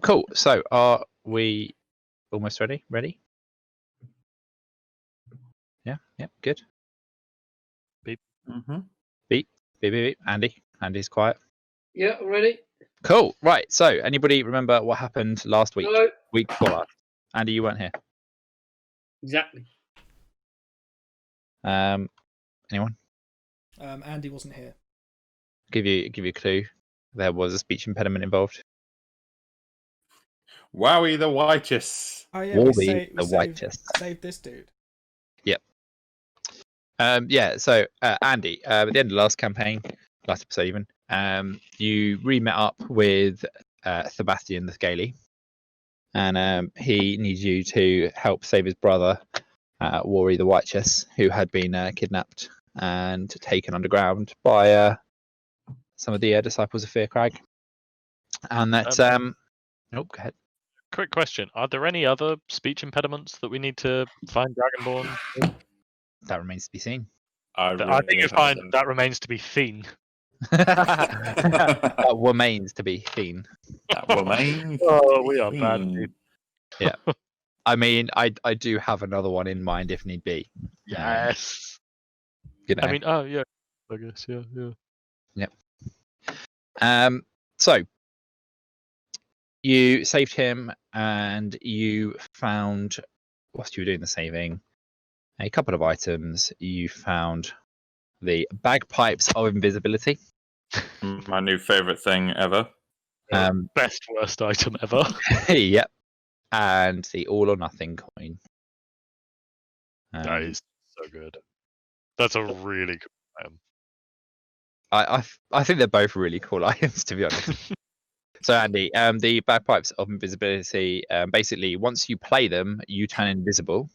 Cool. So, are we almost ready? Ready? Yeah. Good. Mm-hmm. Beep. Andy. Andy's quiet. Yeah, ready? Cool. Right. So, anybody remember what happened last week? No. Week before last. Andy, you weren't here. Exactly. Anyone? Andy wasn't here. Give you a clue. There was a speech impediment involved. Wowie the Whiteous. Oh yeah, Warby the Whiteous. saved this dude. So Andy, at the end of the last campaign, last episode even, you re-met up with Sebastian the Scaly, and he needs you to help save his brother, Wari the Whiteous, who had been kidnapped and taken underground by some of the disciples of Fear Crag. And that, go ahead. Quick question: are there any other speech impediments that we need to find Dragonborn? That remains to be seen. I think you'll find that remains to be seen. That remains to be seen. That remains. Oh, we are bad. Dude. Yeah. I mean, I do have another one in mind if need be. Yes. You know. I mean, oh yeah. I guess yeah. So you saved him, and you found, whilst you were doing the saving, a couple of items. You found the bagpipes of invisibility. My new favourite thing ever. Best worst item ever. Yep. And the all or nothing coin. That is so good. That's a really good item. I think they're both really cool items, to be honest. So Andy, the bagpipes of invisibility, basically once you play them, you turn invisible,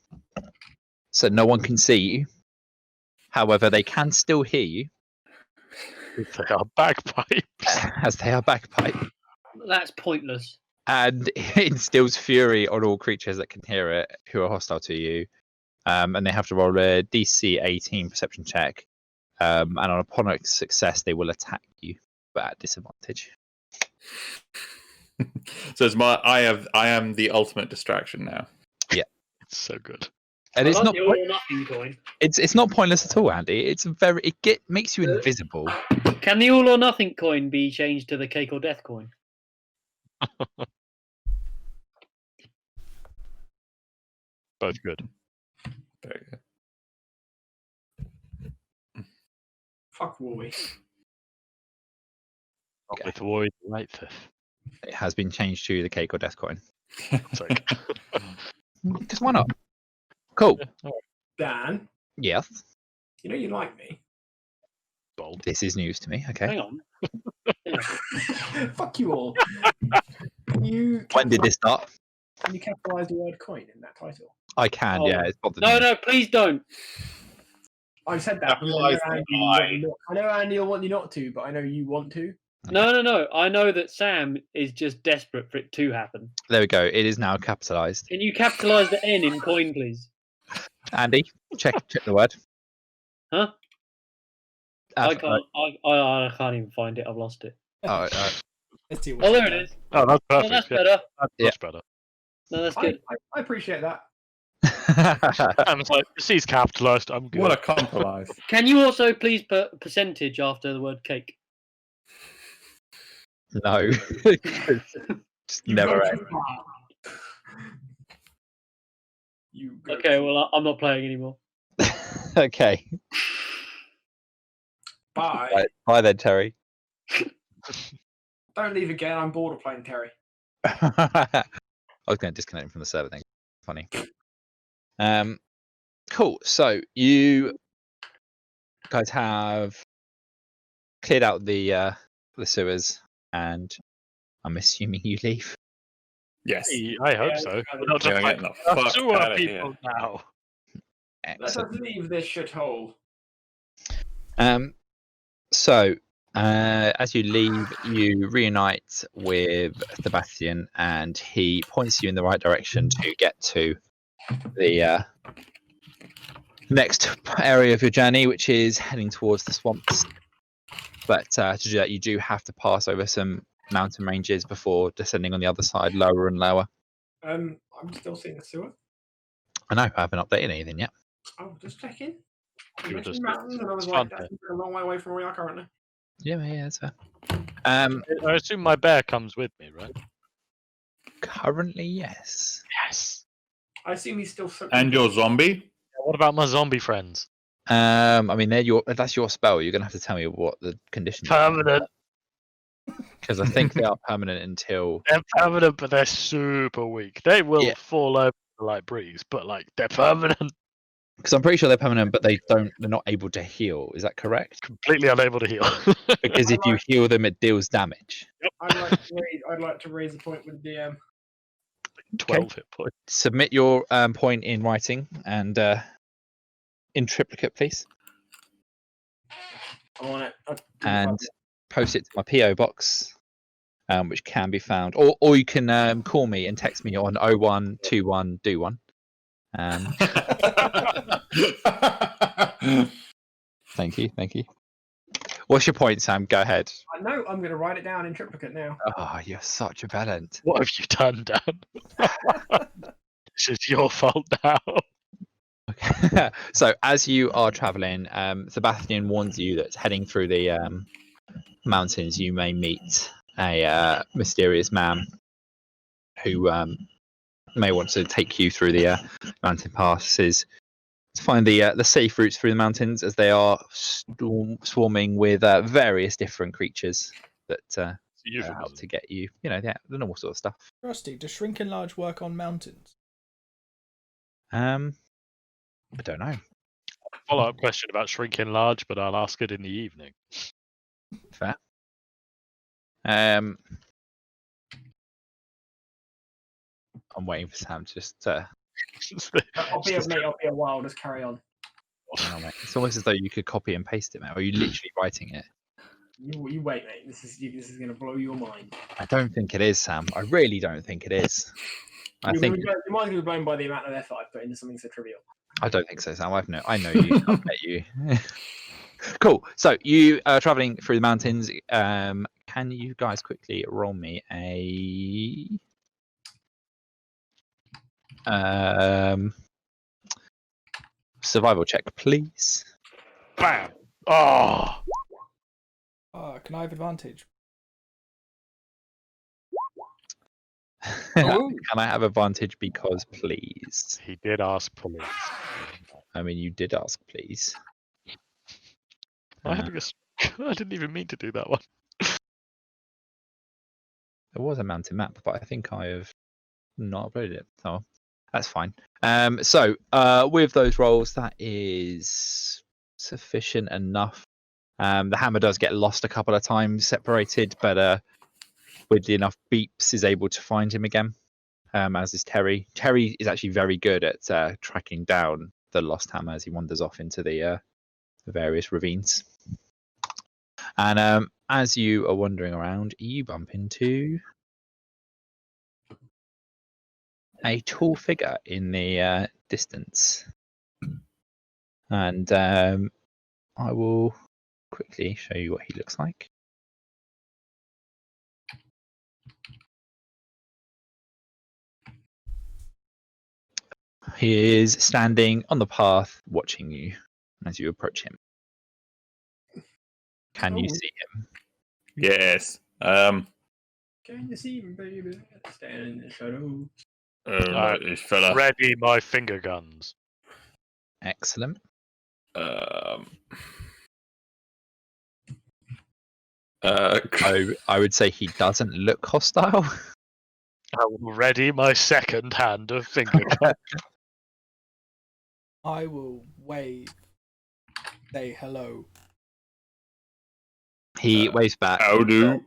so no one can see you. However, they can still hear you. They are bagpipes. As they are bagpipes. That's pointless. And it instills fury on all creatures that can hear it who are hostile to you. And they have to roll a DC 18 perception check. And upon a success, they will attack you, but at disadvantage. So it's I am the ultimate distraction now. Yeah. It's so good. And it's not the all or nothing coin. it's not pointless at all, Andy. It's makes you invisible. Can the all or nothing coin be changed to the cake or death coin? Both good. Very good. Fuck Warby. Not with Roy the Whiteous. It has been changed to the cake or death coin. Sorry. Because why not? Cool. Dan, Yes. you know you like me. Bold. This is news to me. Okay. Hang on. Fuck you all. When did this start? Can you capitalise the word coin in that title? I can. Oh. Yeah. It's not the No, news. no, please don't. I've said that. Because I know Andy will want you not to, but I know you want to. No. I know that Sam is just desperate for it to happen. There we go. It is now capitalized. Can you capitalise the N in coin, please? Andy, check the word. Huh? I Alphabet. can't. I can't even find it. I've lost it. Oh, Let's see what Oh, you there got. it is. Oh, that's Oh, perfect. that's yeah. better. That's Yeah. much better. No, that's I good. appreciate that. I'm like, C's capitalised. I'm good. What a compromise. Can you also please put percentage after the word cake? No. Just never end. You go Okay, too- well, I'm not playing anymore. Okay. Bye. Right. Bye then, Terry. Don't leave again. I'm bored of playing Terry. I was going to disconnect him from the server thing. Funny. Cool. So you guys have cleared out the sewers, and I'm assuming you leave. Yes. I hope Yeah, so. I'm We're not just gonna like get the fuck sewer outta people here. now. Let us Excellent. leave this shithole. So as you leave, you reunite with Sebastian, and he points you in the right direction to get to the next area of your journey, which is heading towards the swamps. But to do that, you do have to pass over some mountain ranges before descending on the other side, lower and lower. I'm still seeing the sewer. I know I haven't updated anything yet. Oh, just checking. You You were just- mentioned mountains, and I was it's like, fun, that's a long way away from where we are currently. Yeah, that's fair. I assume my bear comes with me, right? Currently, yes. Yes. I assume he's still so. And your zombie? What about my zombie friends? I mean, that's your spell. You're gonna have to tell me what the conditions are, Permanent. because I think they are permanent until. They're permanent, but they're super weak. They will Yeah. fall over like breeze, but like they're permanent. Because I'm pretty sure they're permanent, but they're not able to heal. Is that correct? Completely unable to heal. Because if you heal them, it deals damage. I'd like to raise a point with DM. 12 hit points. Submit your point in writing and in triplicate, please, I want it. and post it to my PO box, which can be found, or you can call me and text me on 0121 do one. Thank you. What's your point, Sam? Go ahead. I know. I'm going to write it down in triplicate now. Oh, you're such a bellend. What have you done, Dan? This is your fault now. Okay. So as you are traveling, Sebastian warns you that heading through the mountains, you may meet a mysterious man who may want to take you through the mountain passes to find the safe routes through the mountains, as they are swarming with various different creatures that help to get you, the normal sort of stuff. Rusty, does Shrink Enlarge work on mountains? I don't know. Follow-up question about shrinking large, but I'll ask it in the evening. Fair. I'm waiting for Sam to just. I'll be a while. Just carry on. It's almost as though you could copy and paste it, mate. Or are you literally writing it? You wait, mate. This is going to blow your mind. I don't think it is, Sam. I really don't think it is. I Your think mind's going to be blown by the amount of effort I put into something so trivial. I don't think so, Sam. I know you. I bet you. Cool. So you are traveling through the mountains. Can you guys quickly roll me a survival check, please? Bam! Oh! Can I have advantage? Can I have advantage because please? He did ask police. I mean, you did ask, please. I didn't even mean to do that one. There was a mountain map, but I think I have not uploaded it, so that's fine. So with those rolls, that is sufficient enough. The hammer does get lost a couple of times, separated, but with enough beeps, is able to find him again. As is Terry. Terry is actually very good at tracking down the lost hammer as he wanders off into the various ravines. And as you are wandering around, you bump into a tall figure in the distance. And I will quickly show you what he looks like. He is standing on the path watching you as you approach him. Can you see him? Yes. Can you see me, baby? Stand in the shadow. This fella. Ready my finger guns. Excellent. I I would say he doesn't look hostile. I will ready my second hand of finger guns. I will wave. Say hello. He waves back how do?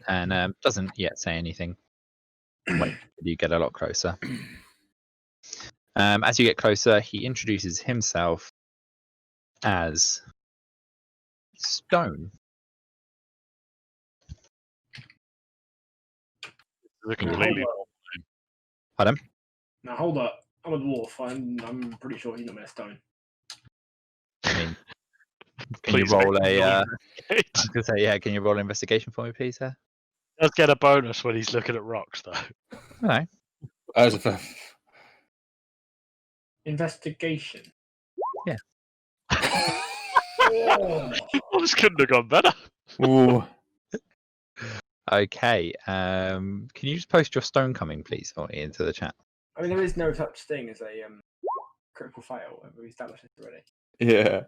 and doesn't yet say anything. Wait, you get a lot closer. As you get closer, he introduces himself as Stone. They're completely. Pardon? Now hold up. I'm a dwarf. I'm pretty sure he's not made of stone. I mean, Can you Please roll make a? me I investigate. was gonna say, yeah. Can you roll an investigation for me, please, sir? Does get a bonus when he's looking at rocks, though. No. As a Investigation. Yeah. Oh. Well, this couldn't have gone better. Ooh. Okay. Can you just post your stone coming, please, for me into the chat? I mean, there is no such thing as a critical fail. We established this already. Yeah.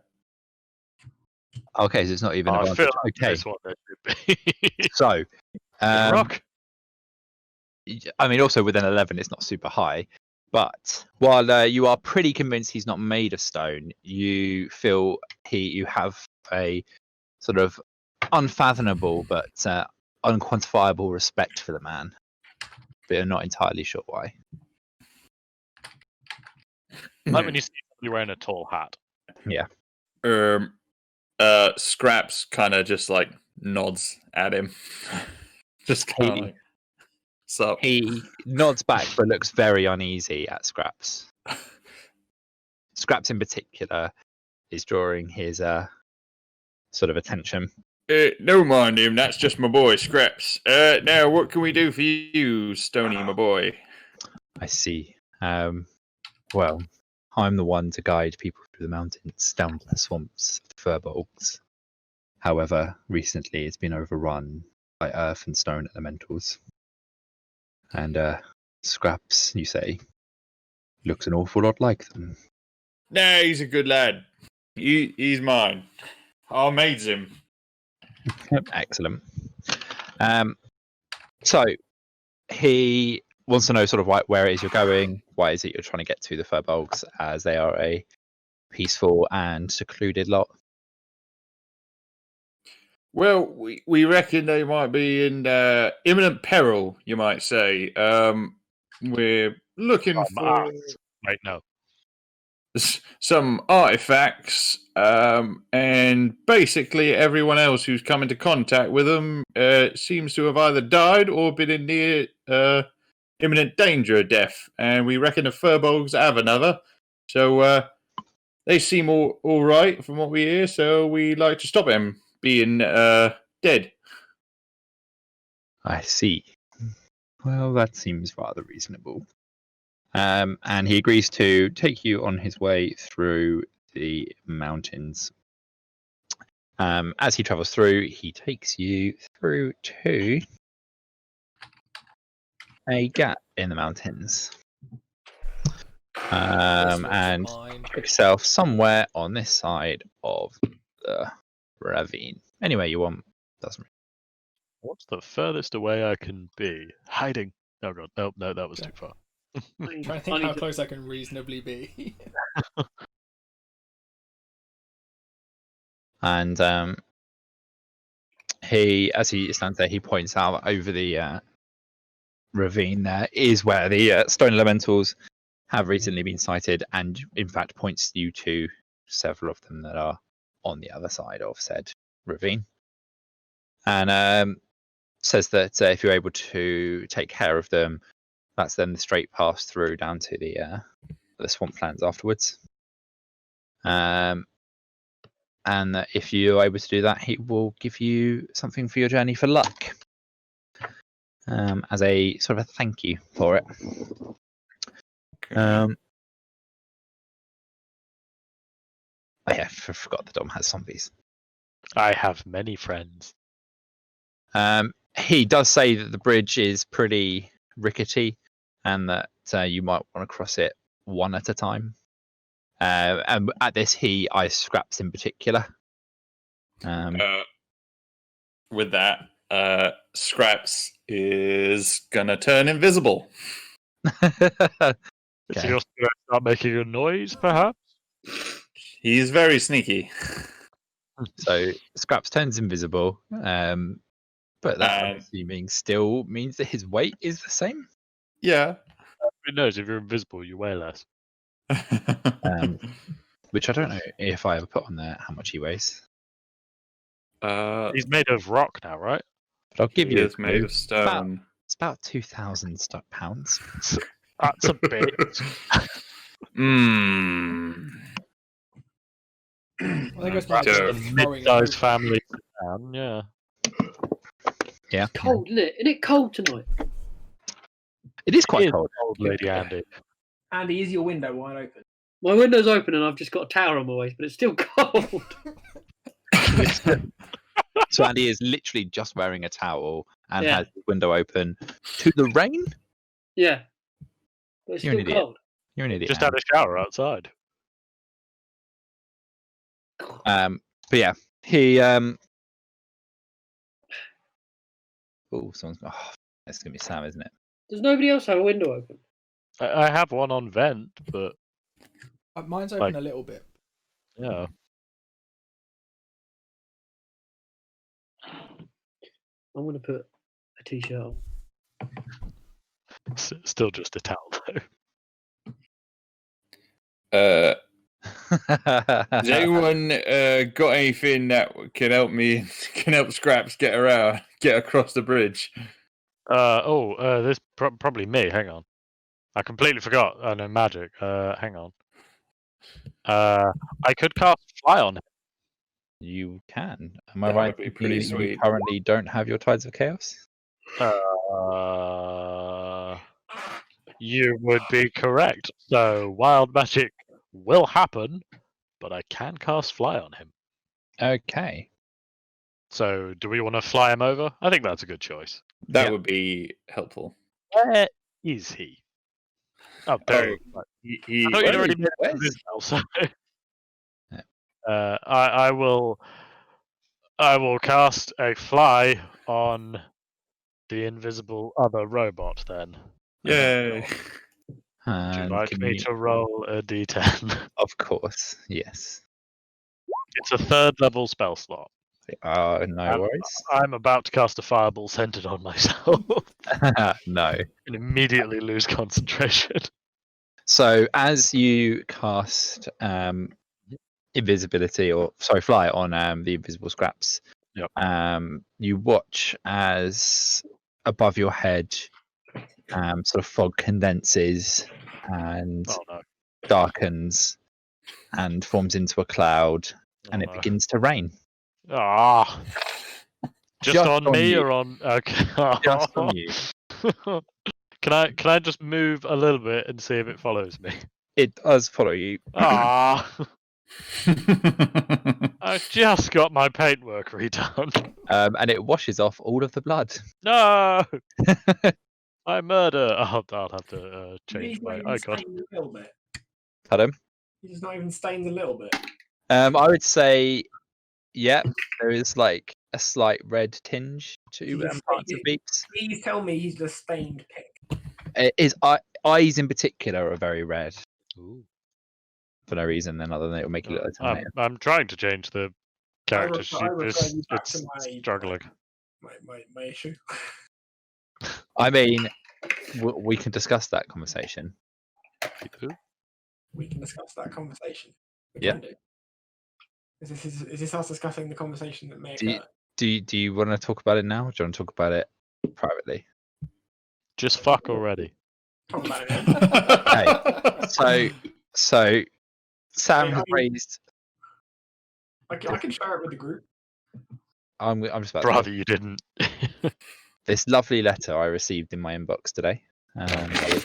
Okay, so it's not even I advantage. feel like Okay, this one there should be. so Rock. I mean, also with an 11, it's not super high. But while you are pretty convinced he's not made of stone, you feel you have a sort of unfathomable but unquantifiable respect for the man. But you're not entirely sure why. Like when you see somebody wearing a tall hat. Scraps kind of just like nods at him. Just kind of He- like, so He nods back but looks very uneasy at Scraps. Scraps in particular is drawing his sort of attention. no mind him, that's just my boy Scraps. Now what can we do for you, Stony, my boy? I see. Well, I'm the one to guide people through the mountains, down the swamps of the fir bogs. However, recently it's been overrun by earth and stone elementals. And Scraps, you say, looks an awful lot like them. Nah, he's a good lad. He's mine. I made him. Excellent. So he wants to know sort of where it is you're going. Why is it you're trying to get to the fir bogs, as they are a peaceful and secluded lot? Well, we reckon they might be in imminent peril, you might say. We're looking for Right, no. some artifacts, and basically everyone else who's come into contact with them seems to have either died or been in near imminent danger of death. And we reckon the Furbolgs have another. So they seem all right from what we hear, so we like to stop them being dead. I see. Well, that seems rather reasonable. And he agrees to take you on his way through the mountains. As he travels through, he takes you through to a gap in the mountains. And yourself somewhere on this side of the ravine. Anywhere you want. Doesn't really. What's the furthest away I can be? Hiding. Oh god, no, that was too far. I'm trying to think how close I can reasonably be. And as he stands there, he points out over the ravine. There is where the stone elementals have recently been sighted, and in fact points you to several of them that are on the other side of said ravine. And says that if you're able to take care of them, that's then the straight pass through down to the swamplands afterwards. And that if you're able to do that, he will give you something for your journey for luck, as a sort of a thank you for it. Oh yeah, I forgot the Dom has zombies. I have many friends. He does say that the bridge is pretty rickety, and that you might want to cross it one at a time. And at this, he eyes Scraps in particular. With that, Scraps is gonna turn invisible. Is he also going to start making a noise, perhaps? He's very sneaky. So Scraps turns invisible, but that I'm And- assuming still means that his weight is the same. Yeah. Who knows? If you're invisible, you weigh less. Which I don't know if I ever put on there how much he weighs. He's made of rock now, right? But I'll give he you a is made clue. of stone. It's about 2,000 pounds. That's a bit. Hmm. I think it's more like So- throwing it Mid-sized open. family down, yeah. Yeah. Cold, isn't it? Isn't it cold tonight? It is quite Is cold. Old Lady Andy. Andy, is your window wide open? My window's open and I've just got a towel on my waist, but it's still cold. So Andy is literally just wearing a towel and Yeah. has the window open to the rain. Yeah. But it's You're an still idiot. cold. You're an idiot. Just had a shower outside. But yeah, he oh, someone's it's gonna be Sam, isn't it? Does nobody else have a window open? I have one on vent, but Mine's open Like- a little bit. yeah. I'm going to put a t-shirt on. Still just a towel though. Has anyone got anything that can help me? Can help Scraps get across the bridge? This probably me. Hang on, I completely forgot. I know magic. Hang on. I could cast fly on him. You can. Am I That right? would be in pretty thinking that you sweet. currently don't have your Tides of Chaos. You would be correct. So wild magic will happen, but I can cast fly on him. Okay. So do we want to fly him over? I think that's a good choice. That Yeah. would be helpful. Where is he? Oh, there. Oh, he is. he, I thought you'd where already is- made where's- it this now, so Yeah. I will cast a fly on the invisible other robot then. Yay! Would you And like can me you- to roll a d10? Of course, yes. It's a 3rd level spell slot. No worries. I'm about to cast a fireball centered on myself No. and immediately lose concentration. So as you cast invisibility, or sorry, fly on the invisible scraps, Yep. you watch as above your head sort of fog condenses and Oh no. darkens and forms into a cloud, and it no. begins to rain. Ah. Just on me you. or on? Okay. Just on you. Can I just move a little bit and see if it follows me? It does follow you. Ah. I just got my paintwork redone. And it washes off all of the blood. No. I murder. Oh, I'll have to change He's my not even icon. stained a little bit. Pardon? He's not even stained a little bit. I would say, yeah, there is like a slight red tinge to He's parts of stained. Beeps. Please tell me he's the stained pig. His eyes in particular are very red for no reason then other than it will make you look like a I'm trying to change the character I sheet. refer It's, you back it's to my- struggling. My issue. I mean, we can discuss that conversation. We can discuss that conversation. We Yeah. can do. Is this us discussing the conversation that may Do you- occur? Do you want to talk about it now, or do you want to talk about it privately? Just fuck already. Talk about it now. So Sam has I- raised. I can share it with the group. I'm just about to Rather you didn't. this lovely letter I received in my inbox today. I will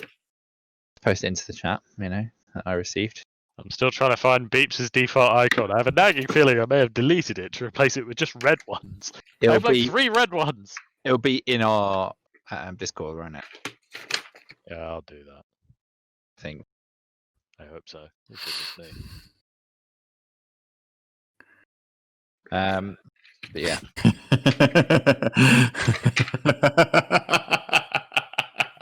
post it into the chat. You know that I received. I'm still trying to find Beeps' default icon. I have a nagging feeling I may have deleted it to replace it with just red ones. I It'll have like be 3 red ones. it'll be in our Discord, won't it? Yeah, I'll do that. I think. I hope so. For goodness sake. But yeah,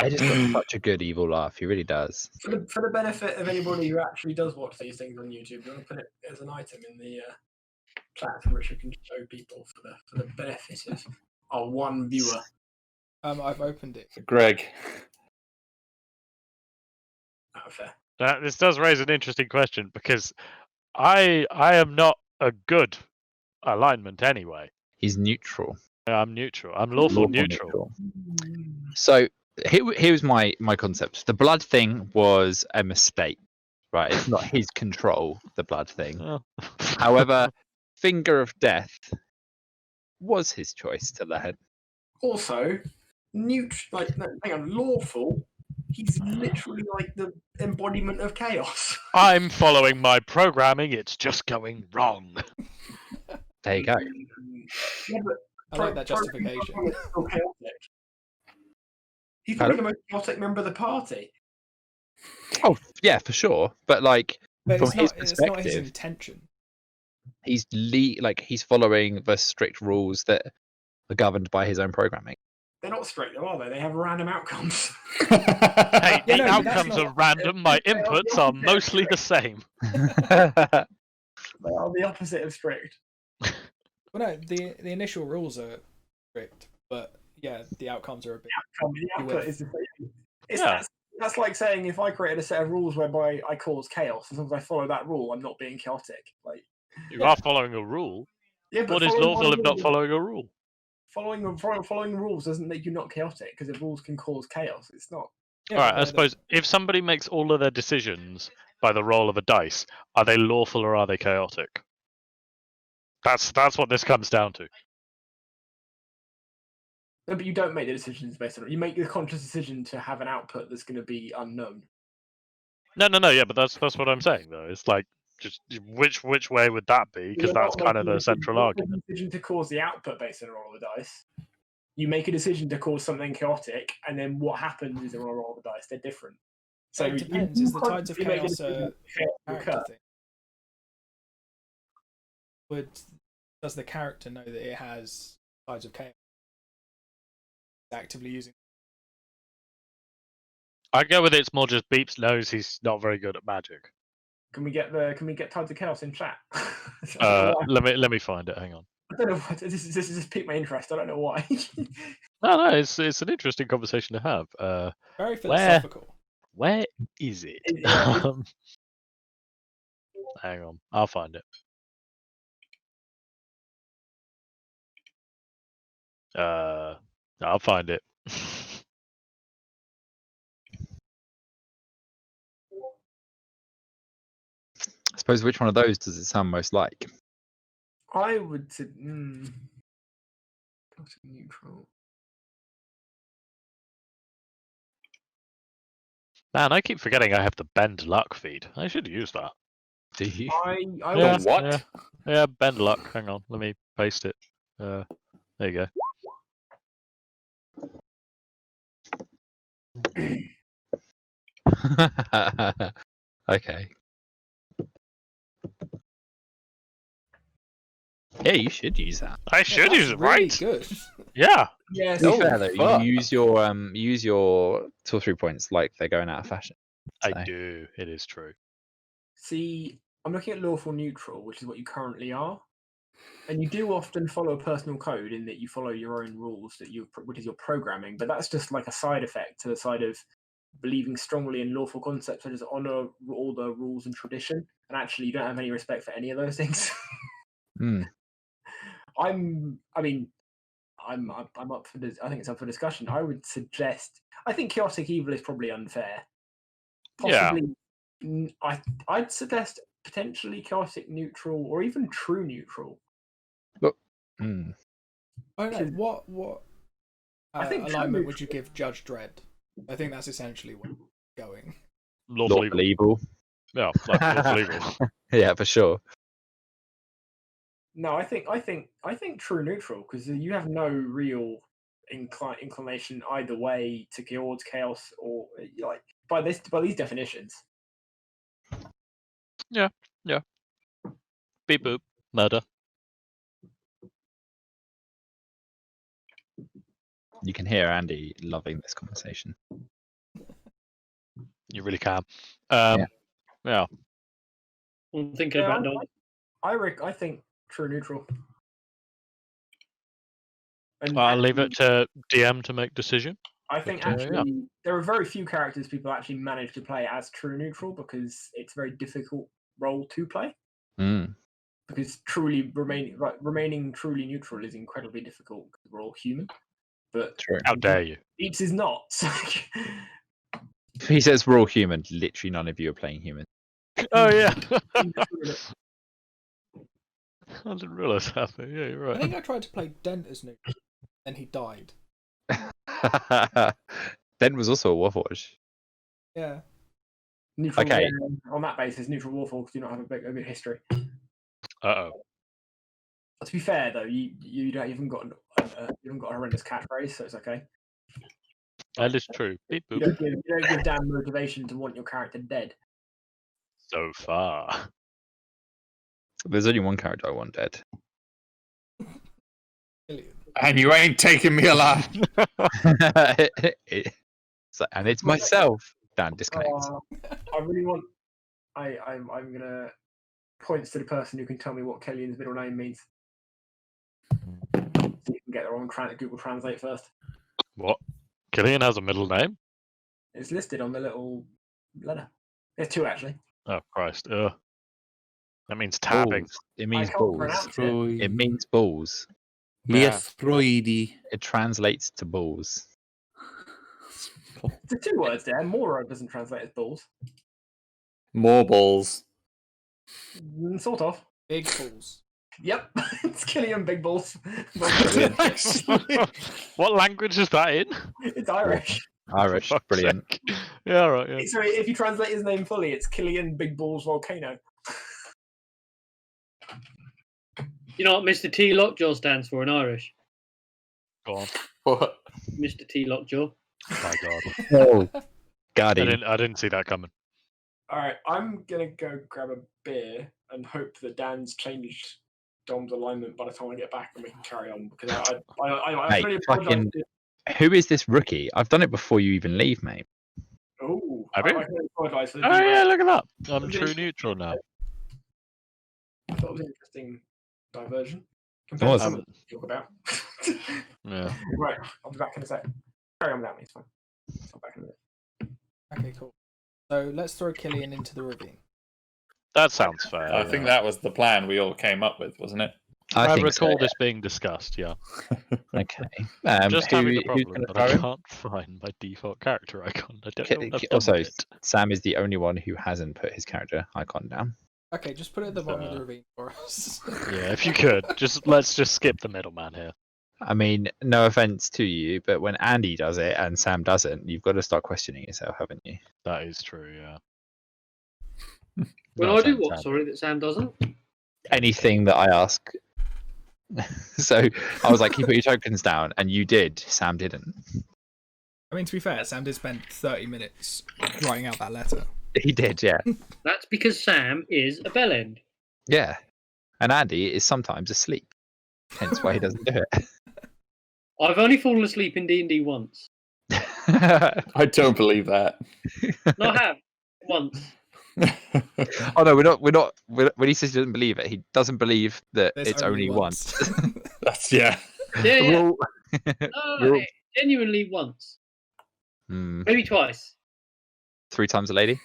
he just got such a good evil laugh. He really does. For the benefit of anybody who actually does watch these things on YouTube, you want to put it as an item in the chat for which we can show people for the benefit of our one viewer. I've opened it. Greg. Fair. Now, this does raise an interesting question because I am not a good alignment anyway. He's neutral. I'm neutral. I'm lawful neutral. So here's my concept. The blood thing was a mistake. right? It's not his control, the blood thing. Oh. However, Finger of Death was his choice to learn. Also, lawful. He's literally like the embodiment of chaos. I'm following my programming. It's just going wrong. There you go. Yeah, but I like that justification. Programming is still chaotic. He's Pardon? probably the most chaotic member of the party. Oh, yeah, for sure. But like, But from it's his not his perspective, intention. he's he's following the strict rules that are governed by his own programming. They're not strict, though, are they? They have random outcomes. Hey, Yeah, the no, that's outcomes not- are random. My inputs are mostly the same. They are the opposite of strict. Well, no, the initial rules are strict, but yeah, the outcomes are a bit. The output is the same. Yeah. That's like saying if I created a set of rules whereby I cause chaos, as long as I follow that rule, I'm not being chaotic. Like, You are following a rule. yeah, but What is following lawful one if not rule- following a rule? Following rules doesn't make you not chaotic because the rules can cause chaos. It's not. Yeah, All right, but I suppose if somebody makes all of their decisions by the roll of a dice, are they lawful or are they chaotic? That's what this comes down to. No, but you don't make the decisions based on it. You make the conscious decision to have an output that's going to be unknown. No, yeah, but that's what I'm saying though. It's like just which way would that be? Because You're not that's kind of making the a central decision- argument. A decision to cause the output based on a roll of the dice. You make a decision to cause something chaotic, and then what happens is a roll of the dice. They're different. So it depends. Is the tides of consciously make a chaos decision a for chaos to character occur. thing? Does the character know that it has tides of chaos? Actively using. I go with it's more just Beeps knows he's not very good at magic. Can we get tides of chaos in chat? I Let me find it. Hang on. don't know what this is. This has just piqued my interest. I don't know why. No, it's an interesting conversation to have. Very philosophical. Where is it? Yeah, Hang on, I'll find it. I'll find it. I suppose which one of those does it sound most like? I would say neutral. Man, I keep forgetting I have the bend luck feed. I should use that. Do you? I Yeah, would what? Yeah, bend luck. Hang on, let me paste it. There you go. Okay. Yeah, you should use that. I should use it, really right? good. Yeah. yes. To be Oh, fair though, fuck. you use your sorcery points like they're going out of fashion. I So- do. It is true. See, I'm looking at lawful neutral, which is what you currently are, and you do often follow a personal code in that you follow your own rules which is your programming. But that's just like a side effect to the side of believing strongly in lawful concepts such as honor, order, rules, and tradition. And actually, you don't have any respect for any of those things. Hmm. I'm up for this. I think it's up for discussion. I would suggest. I think chaotic evil is probably unfair. Yeah. Possibly, I'd suggest potentially chaotic neutral or even true neutral. Hmm. I don't know what I think alignment true would you give Judge Dredd? I think that's essentially where we're going. Lawful Lawful evil. evil. Yeah, like lawful evil. Yeah, for sure. No, I think true neutral because you have no real inclination either way towards chaos or like by these definitions. Beep boop. Murder. You can hear Andy loving this conversation. You really can. Yeah. Yeah. I'm thinking Yeah, about not. I think true neutral. And I'll leave it actually, to DM to make decision. I think but, yeah. actually there are very few characters people actually manage to play as true neutral because it's a very difficult role to play. Hmm. Because truly remaining truly neutral is incredibly difficult because we're all human. But True. How dare you? Beeps is not. If he says we're all human, literally none of you are playing human. Oh yeah. You just ruined it. I didn't realise that. Yeah, you're I think right. I tried to play Dent as neutral, and he died. Dent was also a Warforged. Yeah. Neutral, Okay. yeah, on that basis, neutral Warforged do not have a good history. Uh-oh. But to be fair, though, you haven't got a horrendous catchphrase, so it's okay. That is true. Beep You boop. don't give Dan motivation to want your character dead. So far. There's only one character I want dead. Killian. And you ain't taking me alive. And it's myself. Dan disconnects. I really want. I'm gonna points to the person who can tell me what Killian's middle name means. So you can get it on Google Translate first. What? Killian has a middle name? It's listed on the little letter. There's two actually. Oh Christ. That means tapping. Balls. It means can't balls. pronounce it. It means balls. Yes, Freudi. It translates to balls. There's two words there. Moro doesn't translate as balls. More balls. Sort of. Big balls. Yep, it's Killian Big Balls. What language is that in? It's Irish. Irish. For fuck's Brilliant. sake. Yeah, right. Yeah. Sorry, if you translate his name fully, it's Killian Big Balls Volcano. You know what Mr. T Lockjaw stands for in Irish? Go on. What? Mr. T Lockjaw. My God. Oh, I Gaddy. didn't see that coming. All right, I'm gonna go grab a beer and hope that Dan's changed Dom's alignment by the time I get back and we can carry on because I Mate, really apologize. fucking- Who is this rookie? I've done it before you even leave, mate. Oh, Have I you? really apologize for the Oh yeah, derail. look at that. I'm true neutral now. I thought it was an interesting diversion. was. Compared to some of the things we talk about. Yeah. Right, I'll be back in a sec. Carry on without me, it's fine. I'll be back in a minute. Okay, cool. So let's throw Killian into the ravine. That sounds fair. I think that was the plan we all came up with, wasn't it? I think recall so, this being discussed, yeah. yeah. Okay. Just who- having a who's problem, gonna but throw I him? can't find my default character icon. I don't Ki- know what I've done Also, with it. Sam is the only one who hasn't put his character icon down. Okay, just put it at the bottom of the ravine for us. Yeah, if you could. Let's just skip the middleman here. I mean, no offense to you, but when Andy does it and Sam doesn't, you've got to start questioning yourself, haven't you? That is true, yeah. When No I do offense, what? Andy. Sorry, that Sam doesn't. Anything that I ask. So I was like, "Can you put your tokens down?" And you did. Sam didn't. I mean, to be fair, Sam did spend 30 minutes writing out that letter. He did, yeah, That's because Sam is a bellend. yeah. And Andy is sometimes asleep, hence why he doesn't do it. I've only fallen asleep in D&D once. I don't believe that. No, I have once. Oh no, we're not. When he says he doesn't believe it, he doesn't believe that There's it's only once. That's yeah. Yeah, yeah. We're all- No, genuinely once. Hmm, Maybe twice. 3 times a lady.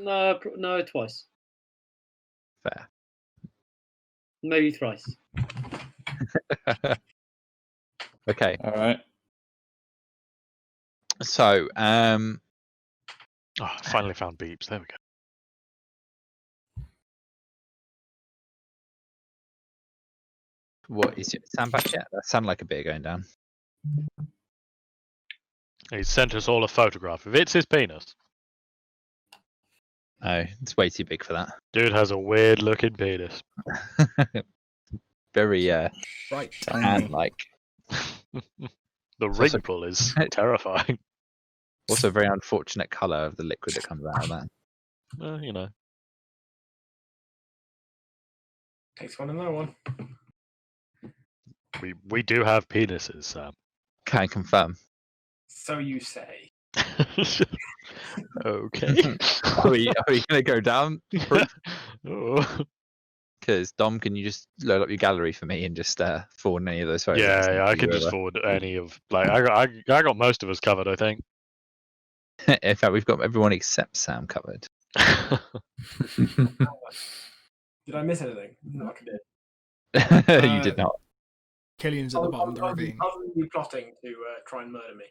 No, twice. Fair. Maybe thrice. Okay, All right. so Oh, I finally found beeps. There we go. what is it? Sam back yet? That sounded like a bit going down. He sent us all a photograph. If it's his penis, Oh, it's way too big for that. dude has a weird looking penis. Very Right. hand-like. The It's ring also- pull is terrifying. Also, a very unfortunate color of the liquid that comes out of that. You know. Takes one to know one. We do have penises, Sam. Can confirm. So you say. Okay. Are we going to go down? Oh. Because Dom, can you just load up your gallery for me and just forward any of those photos? Yeah, I can just over? forward any of I got most of us covered, I think. In fact, we've got everyone except Sam covered. Did I miss anything? No, I did. You did not. Killian's at the bottom of the ravine. Other than you plotting to try and murder me.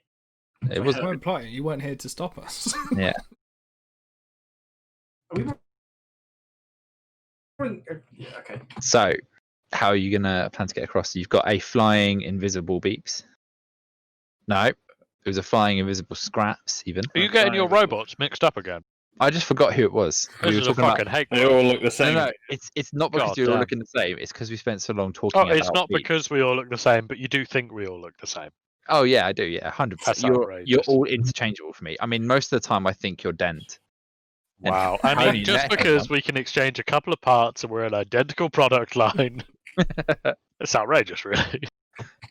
It was You weren't plotting. You weren't here to stop us. yeah. Yeah, okay. So, how are you gonna plan to get across? You've got a flying invisible beeps. No, it was a flying invisible scraps. Even Are you getting your Triangle. robots mixed up again? I just forgot who it was. This is a fucking hate They crime. all look the No, same. no, it's not because God you're all damn. looking the same. It's because we spent so long talking Oh, about. it's not Beeps. because we all look the same, but you do think we all look the same. Oh yeah, I do. Yeah, 100%. That's You're outrageous. all interchangeable for me. I mean, most of the time, I think you're Dent. And Wow. how I have mean, you just met him, because man? we can exchange a couple of parts and we're an identical product line, it's outrageous, really.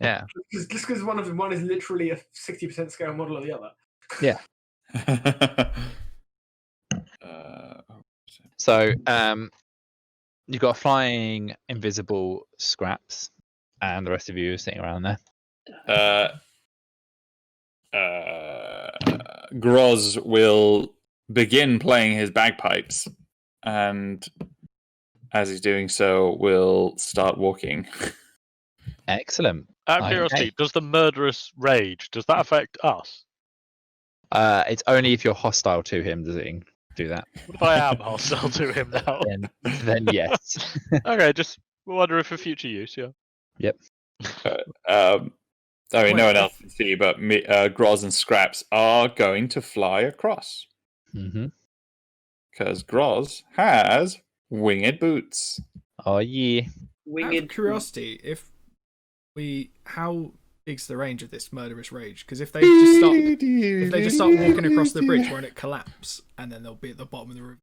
Yeah. Just because one is literally a 60% scale model of the other. So, you've got a flying invisible scraps, and the rest of you are sitting around there. Groz will begin playing his bagpipes, and as he's doing so, will start walking. Excellent. Out of Okay. curiosity, does the murderous rage, does that affect us? It's only if you're hostile to him does it do that. What if I am hostile to him now? Then yes. Okay, just wondering for future use, yeah. I mean, no Wait, one else can see, but Groz and Scraps are going to fly across Mm-hmm. because Groz has winged boots. Oh yeah. Out of Winged. curiosity, how big's the range of this murderous rage? Because if they just start walking across the bridge, won't it collapse and then they'll be at the bottom of the room?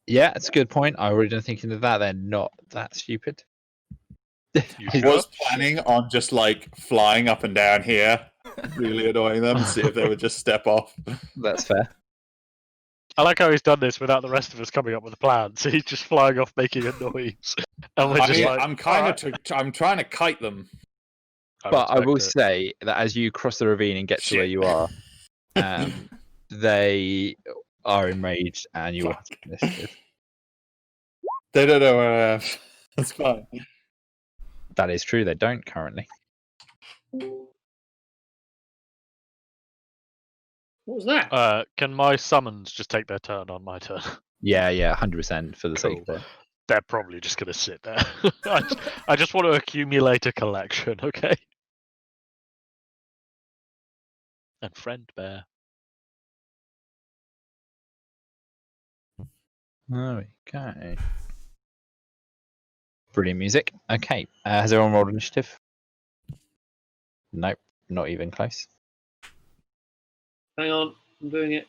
Yeah, that's a good point. I already didn't thinking of that. They're not that stupid. You I sure? was planning on just like flying up and down here, really annoying them, see if they would just step off. That's fair. I like how he's done this without the rest of us coming up with a plan. So he's just flying off making a noise. And we're just like, I'm kind of I'm trying to kite them. But I will respect it. say that as you cross the ravine and get to where Shit. you are, they are enraged and you will have to initiative. They don't know where I am. That's fine. That is true, they don't currently. What was that? Can my summons just take their turn on my turn? Yeah, 100% for the sake of Cool. it. They're probably just going to sit there. I just want to accumulate a collection, okay? And friend bear. There we go. Brilliant music. Okay, has everyone rolled initiative? Nope, not even close. Hang on, I'm doing it.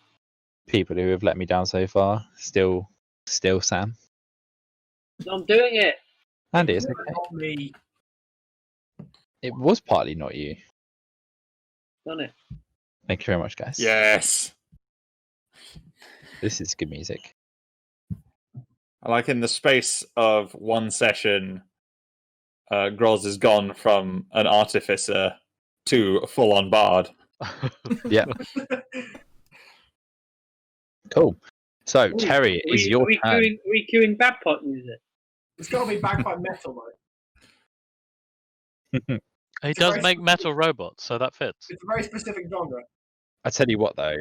People who have let me down so far, still Sam. I'm doing it. Andy, it's okay. Not me. It was partly not you. Done it. Thank you very much, guys. Yes. This is good music. Like in the space of one session, Groz has gone from an artificer to a full-on bard. Yeah. Cool. So, Ooh, Terry, it is your are we turn. queuing bagpipe music? It's got to be bagpipe metal, though. He It's a does very make specific- metal robots, so that fits. It's a very specific genre. I tell you what, though,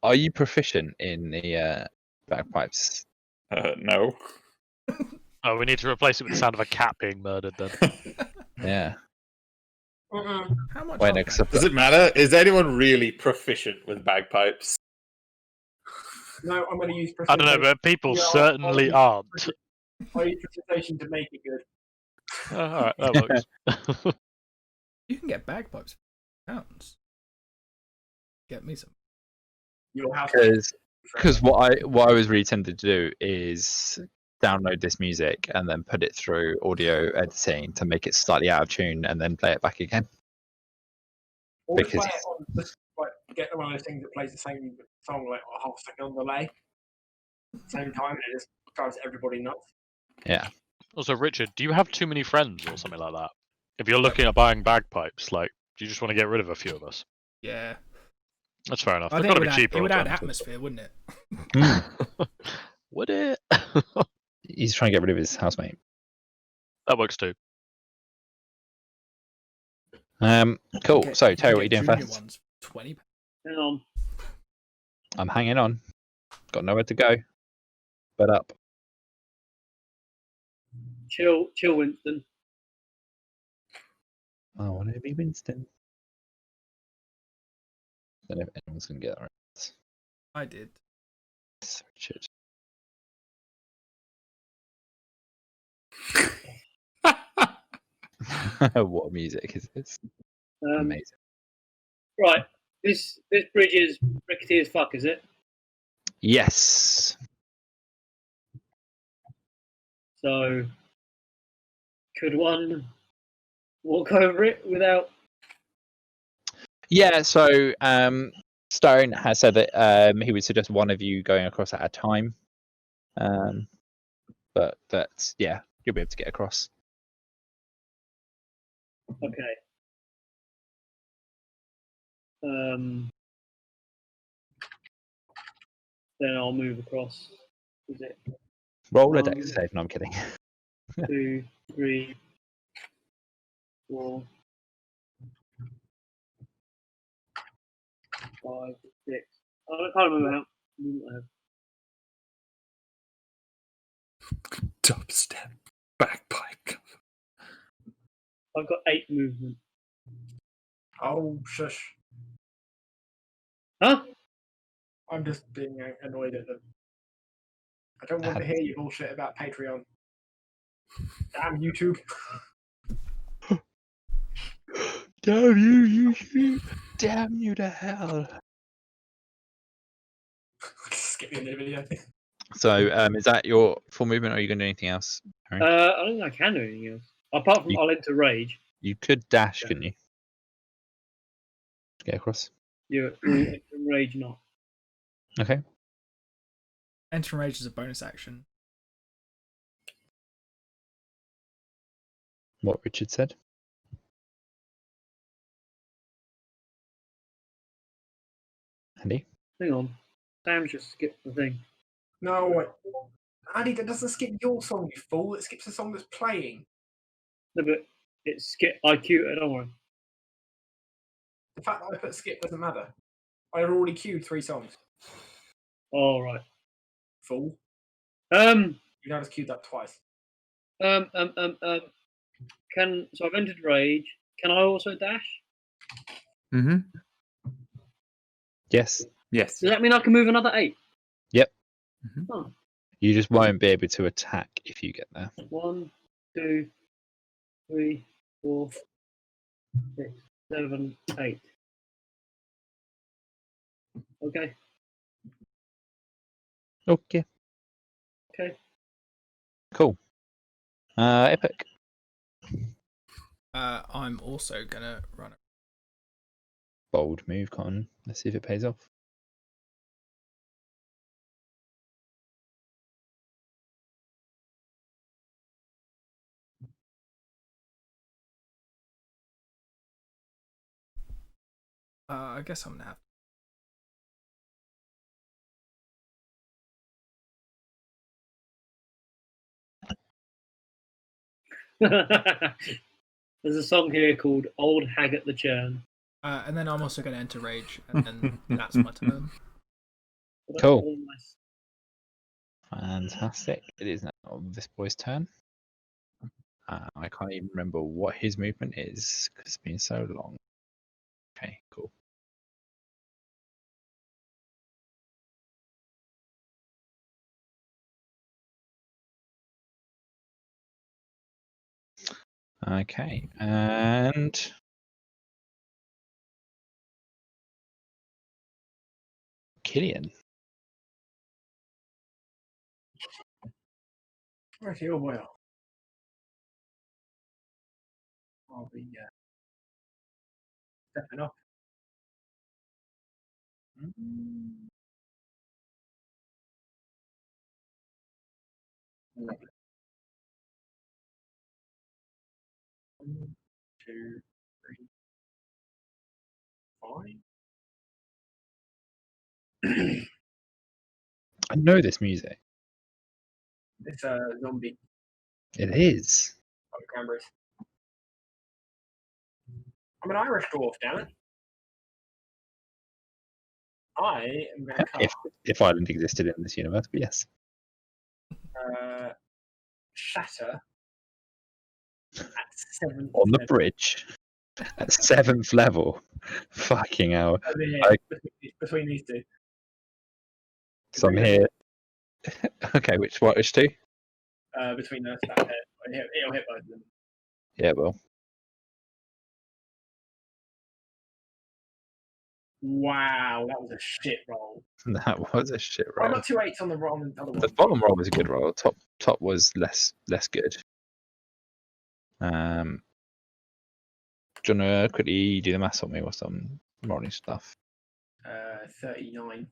are you proficient in the bagpipes? No. Oh, we need to replace it with the sound of a cat being murdered then. Yeah. How much? Wait, are next they? up. Does it matter? Is anyone really proficient with bagpipes? No, I'm going to use I don't know, but people certainly aren't. I use precipitation to make it good. Oh, alright, that works. You can get bagpipes for pounds. Get me some. You'll have Because what I was really tempted to do is download this music and then put it through audio editing to make it slightly out of tune and then play it back again. Or because- play it on, just like get one of those things that plays the same song like a half second on delay, same time, and it just drives everybody nuts. Yeah. Also, Richard, do you have too many friends or something like that? If you're looking at buying bagpipes, like, do you just want to get rid of a few of us? Yeah. That's fair enough. I They've think got to be cheaper. it would add alternatives. atmosphere, wouldn't it? Would it? He's trying to get rid of his housemate. That works too. Cool. Get- So, you can Terry, what are you get doing junior first? ones for £20. Hang on. I'm hanging on. Got nowhere to go. But up. Chill, Winston. I want to be Winston. I don't know if anyone's going to get that right. I did. Yes, Richard. What music is this? Amazing. Right. This bridge is rickety as fuck, is it? Yes. So, could one walk over it without? Yeah, so Stone has said that he would suggest one of you going across at a time. But that's, yeah, you'll be able to get across. Okay. Then I'll move across. Is it Roll a dex save. No, I'm kidding. 2, 3, 4, 5, 6? I can't remember how. Dubstep. Bagpipe. I've got 8 movement. Oh, shush. Huh? I'm just being annoyed at them. I don't want to hear your bullshit about Patreon. Damn YouTube. Damn you, YouTube. Damn you to hell. Skip the end of the video. So, is that your full movement, or are you going to do anything else? I don't think I can do anything else. Apart from You- I'll enter rage. You could dash, couldn't you? Get across. Yeah, enter rage not. Okay. Enter rage is a bonus action. What Richard said. Andy? Hang on. Sam just skipped the thing. No, wait. Andy, that doesn't skip your song, you fool. It skips the song that's playing. No, but it's skip. I queued it. Don't worry. The fact that I put skip doesn't matter. I had already queued 3 songs. All right. Fool. You You now just queued that twice. Can so I've entered rage. Can I also dash? Mm-hmm. Yes. Yes. Does that mean I can move another 8? Yep. Mhm. Oh, You just won't be able to attack if you get there. 1, 2, 3, 4, 6, 7, 8. Okay. Okay. Okay. Cool. Epic. I'm also gonna run it. Bold move, Cotton. Let's see if it pays off. I guess I'm gonna have. There's a song here called "Old Hag at the Churn." And then I'm also gonna enter rage, and then that's my turn. Cool. Oh, nice. Fantastic. It is now this boy's turn. I can't even remember what his movement is because it's been so long. Okay, cool. Okay, and Killian. Okay, oh well. I'll be stepping up. Lovely. 1, 2, 3, 5. I know this music. It's a zombie. It is. Oh, Cranberries. I'm an Irish dwarf, damn it. I am going to If Ireland existed in this universe, but yes. Shatter at 7th On the level. bridge at 7th level. Fucking hell. Over here, I- between these two. So I'm here. Okay, which two? Between that pair. It'll hit both of them. Yeah, well. Wow, that was a shit roll. That was a shit I roll. got 2 8s on the roll on the other one. The bottom roll was a good roll. Top was less good. Do you wanna quickly do the maths on me or some rolling stuff? 39.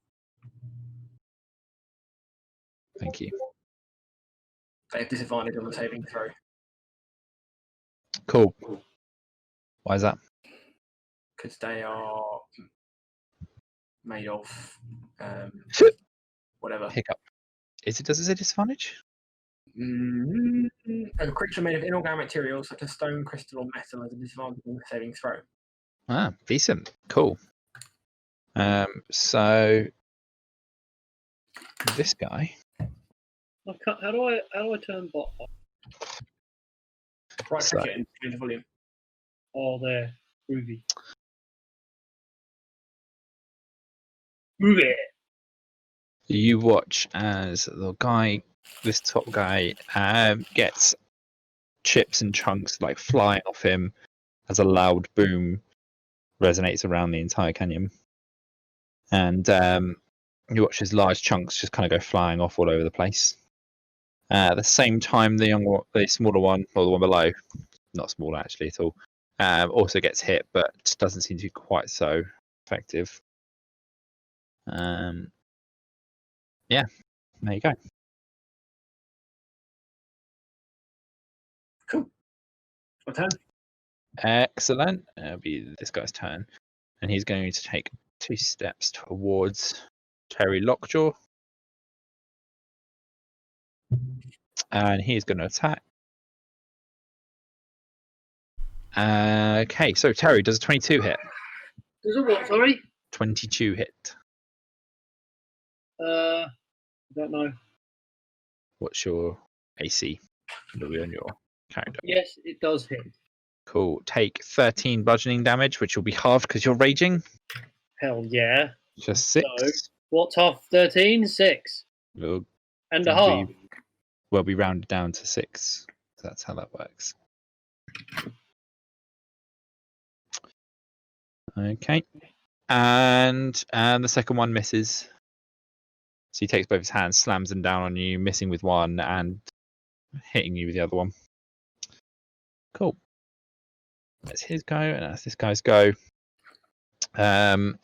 Thank you. They have disadvantage on the saving throw. Cool. Why is that? Because they are made of whatever. Hiccup. Does it say disadvantage? A creature made of inorganic materials such as stone, crystal, or metal has a disadvantage on the saving throw. Ah, decent. Cool. So this guy. How do I turn bot off? Right So- click it and change the volume. Oh, there. Groovy. Move it. You watch as this top guy, gets chips and chunks like flying off him as a loud boom resonates around the entire canyon. And you watch as large chunks just kind of go flying off all over the place. At the same time, the smaller one, or the one below, not smaller actually at all, also gets hit, but doesn't seem to be quite so effective. Yeah, there you go. Cool. My turn. Excellent. It'll be this guy's turn, and he's going to take 2 steps towards Terry Lockjaw, and he's going to attack. Okay, so Terry, does a 22 hit? Does it what? Sorry. 22 hit. Don't know. What's your AC? It'll be on your character. Yes, it does hit. Cool. Take 13 bludgeoning damage, which will be halved because you're raging. Hell yeah. Just 6. So, what's half 13? 6. It'll And a half. be rounded down to 6. So that's how that works. Okay. And the second one misses. So he takes both his hands, slams them down on you, missing with one and hitting you with the other one. Cool. That's his go, and that's this guy's go. And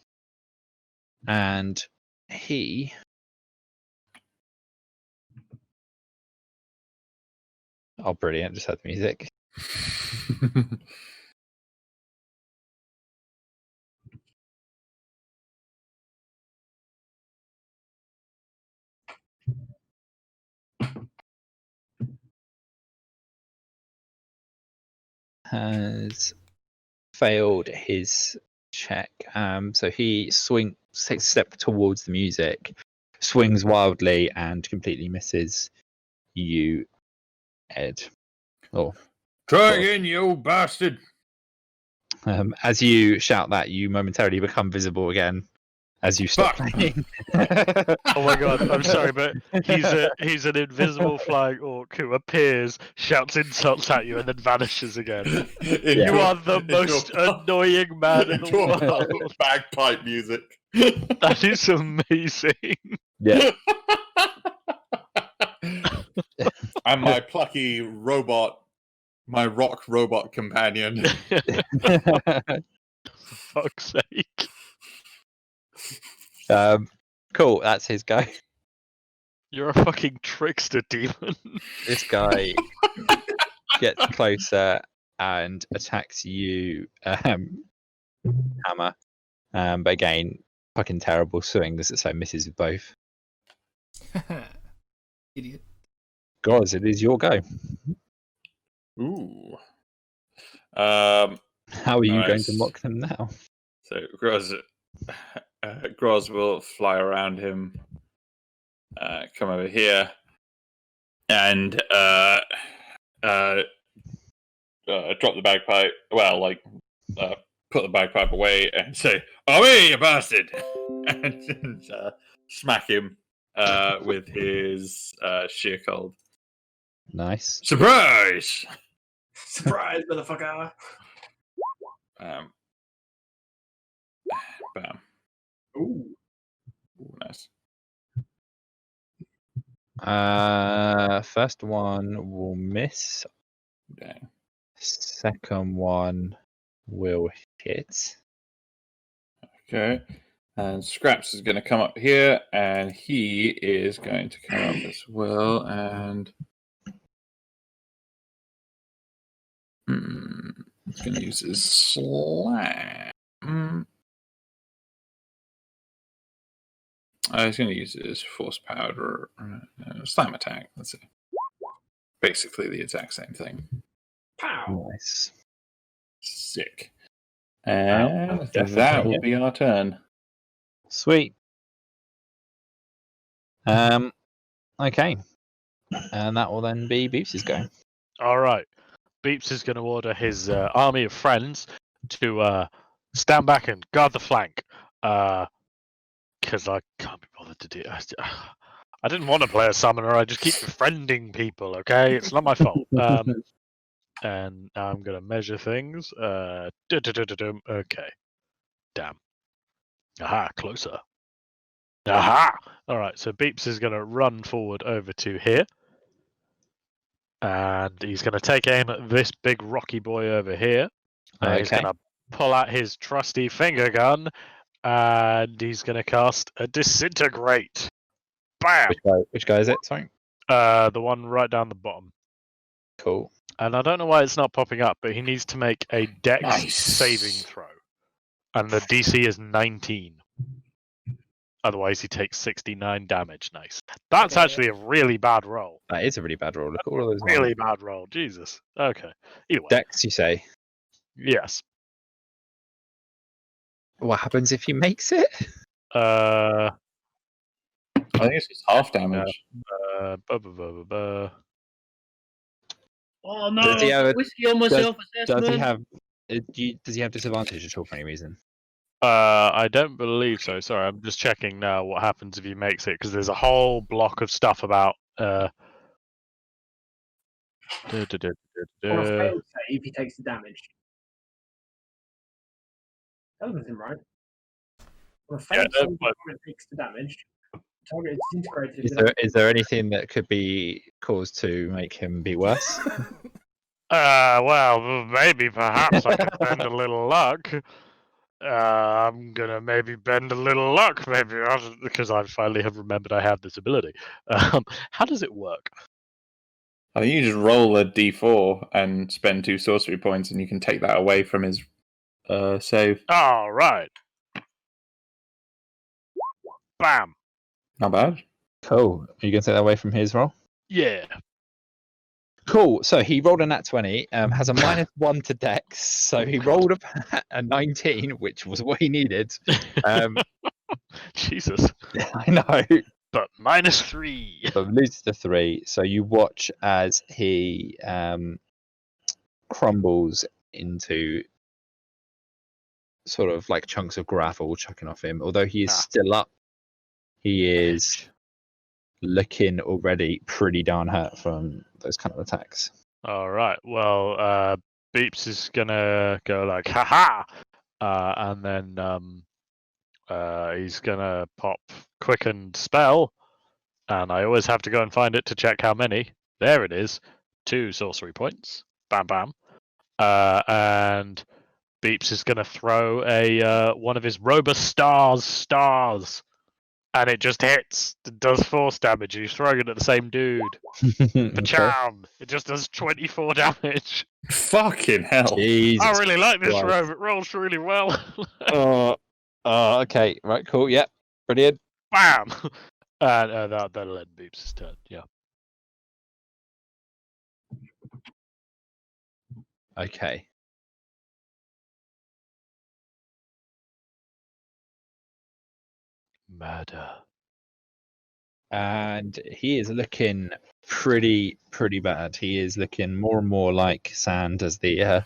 he oh brilliant, just had the music. Has failed his check. So he takes a step towards the music, swings wildly, and completely misses you, Ed. Oh, Try again, you old bastard. as you shout that, you momentarily become visible again as you stop Fuck. playing. Oh my god, I'm sorry, but he's an invisible flying orc who appears, shouts insults at you, and then vanishes again. You are the most annoying man in the world. Bagpipe music. That is amazing. Yeah. And my plucky robot, my rock robot companion. For fuck's sake. Cool, that's his guy. You're a fucking trickster demon. This guy gets closer and attacks you, Hammer. But again, fucking terrible swings, so misses with both. Idiot. Groz, it is your go. Ooh. How are you going to Nice. mock them now? So Groz Groz will fly around him, come over here, and drop the bagpipe. Well, put the bagpipe away and say, "Away, you bastard!" and smack him with his sheer cold. Nice. Surprise! Surprise, motherfucker! Bam. Ooh. Ooh, nice. First one will miss. Dang. Second one will hit. Okay. And Scraps is going to come up here, and he is going to come up as well, and he's going to use his slam. He's going to use his force powder slam attack. That's it. Basically the exact same thing. Pow! Nice. Sick. And that definitely will be our turn. Sweet. Okay. And that will then be Beeps' go. All right. Beeps is going to order his army of friends to stand back and guard the flank. Because I can't be bothered to do it. I didn't want to play a summoner. I just keep befriending people, okay? It's not my fault. And now I'm going to measure things. Okay. Damn. Aha, closer. Aha! All right, so Beeps is going to run forward over to here. And he's going to take aim at this big rocky boy over here. And he's Okay. going to pull out his trusty finger gun. And he's going to cast a Disintegrate. Bam! Which guy is it? Sorry. The one right down the bottom. Cool. And I don't know why it's not popping up, but he needs to make a Dex Nice. saving throw. And the DC is 19. Otherwise, he takes 69 damage. Nice. That's Okay. actually a really bad roll. That is a really bad roll. Look at all of those. Really bad roll. Jesus. Okay. Either way. Dex, you say. Yes. What happens if he makes it? I think it's just half damage. Oh no! Does he have a- Whiskey on myself. Does he have? Does he have disadvantage at all for any reason? I don't believe so. Sorry, I'm just checking now what happens if he makes it, because there's a whole block of stuff about. On a failed save, he takes the damage. That doesn't seem right. On a failed Yeah, save, but- it takes the damage. Target is disintegrated. Is there anything that could be caused to make him be worse? Well, maybe perhaps I could bend a little luck. I'm gonna maybe bend a little luck, maybe because I finally have remembered I have this ability. How does it work? I think you just roll a d4 and spend 2 sorcery points, and you can take that away from his save. All right. Bam. Not bad. Cool. Are you going to take that away from his roll? Yeah. Cool. So he rolled a nat 20, has a -1 to Dex. So he rolled a 19, which was what he needed. Jesus. I know. But -3. But loses to 3. So you watch as he crumbles into sort of like chunks of gravel chucking off him. Although he is still up, he is looking already pretty darn hurt from those kind of attacks. All right. Well, Beeps is gonna go like, haha, and then he's gonna pop Quickened Spell, and I always have to go and find it to check how many. There it is, 2 sorcery points. Bam, bam. And Beeps is gonna throw a one of his Robust stars. And it just hits. It does force damage. He's throwing it at the same dude. Pacham! It just does 24 damage. Fucking hell. Jesus. I really like this Christ. robe. It rolls really well. Okay. Right. Cool. Yep. Brilliant. Bam! And that'll end Beeps' turn. Yeah. Okay. Murder. And he is looking pretty bad. He is looking more and more like sand as the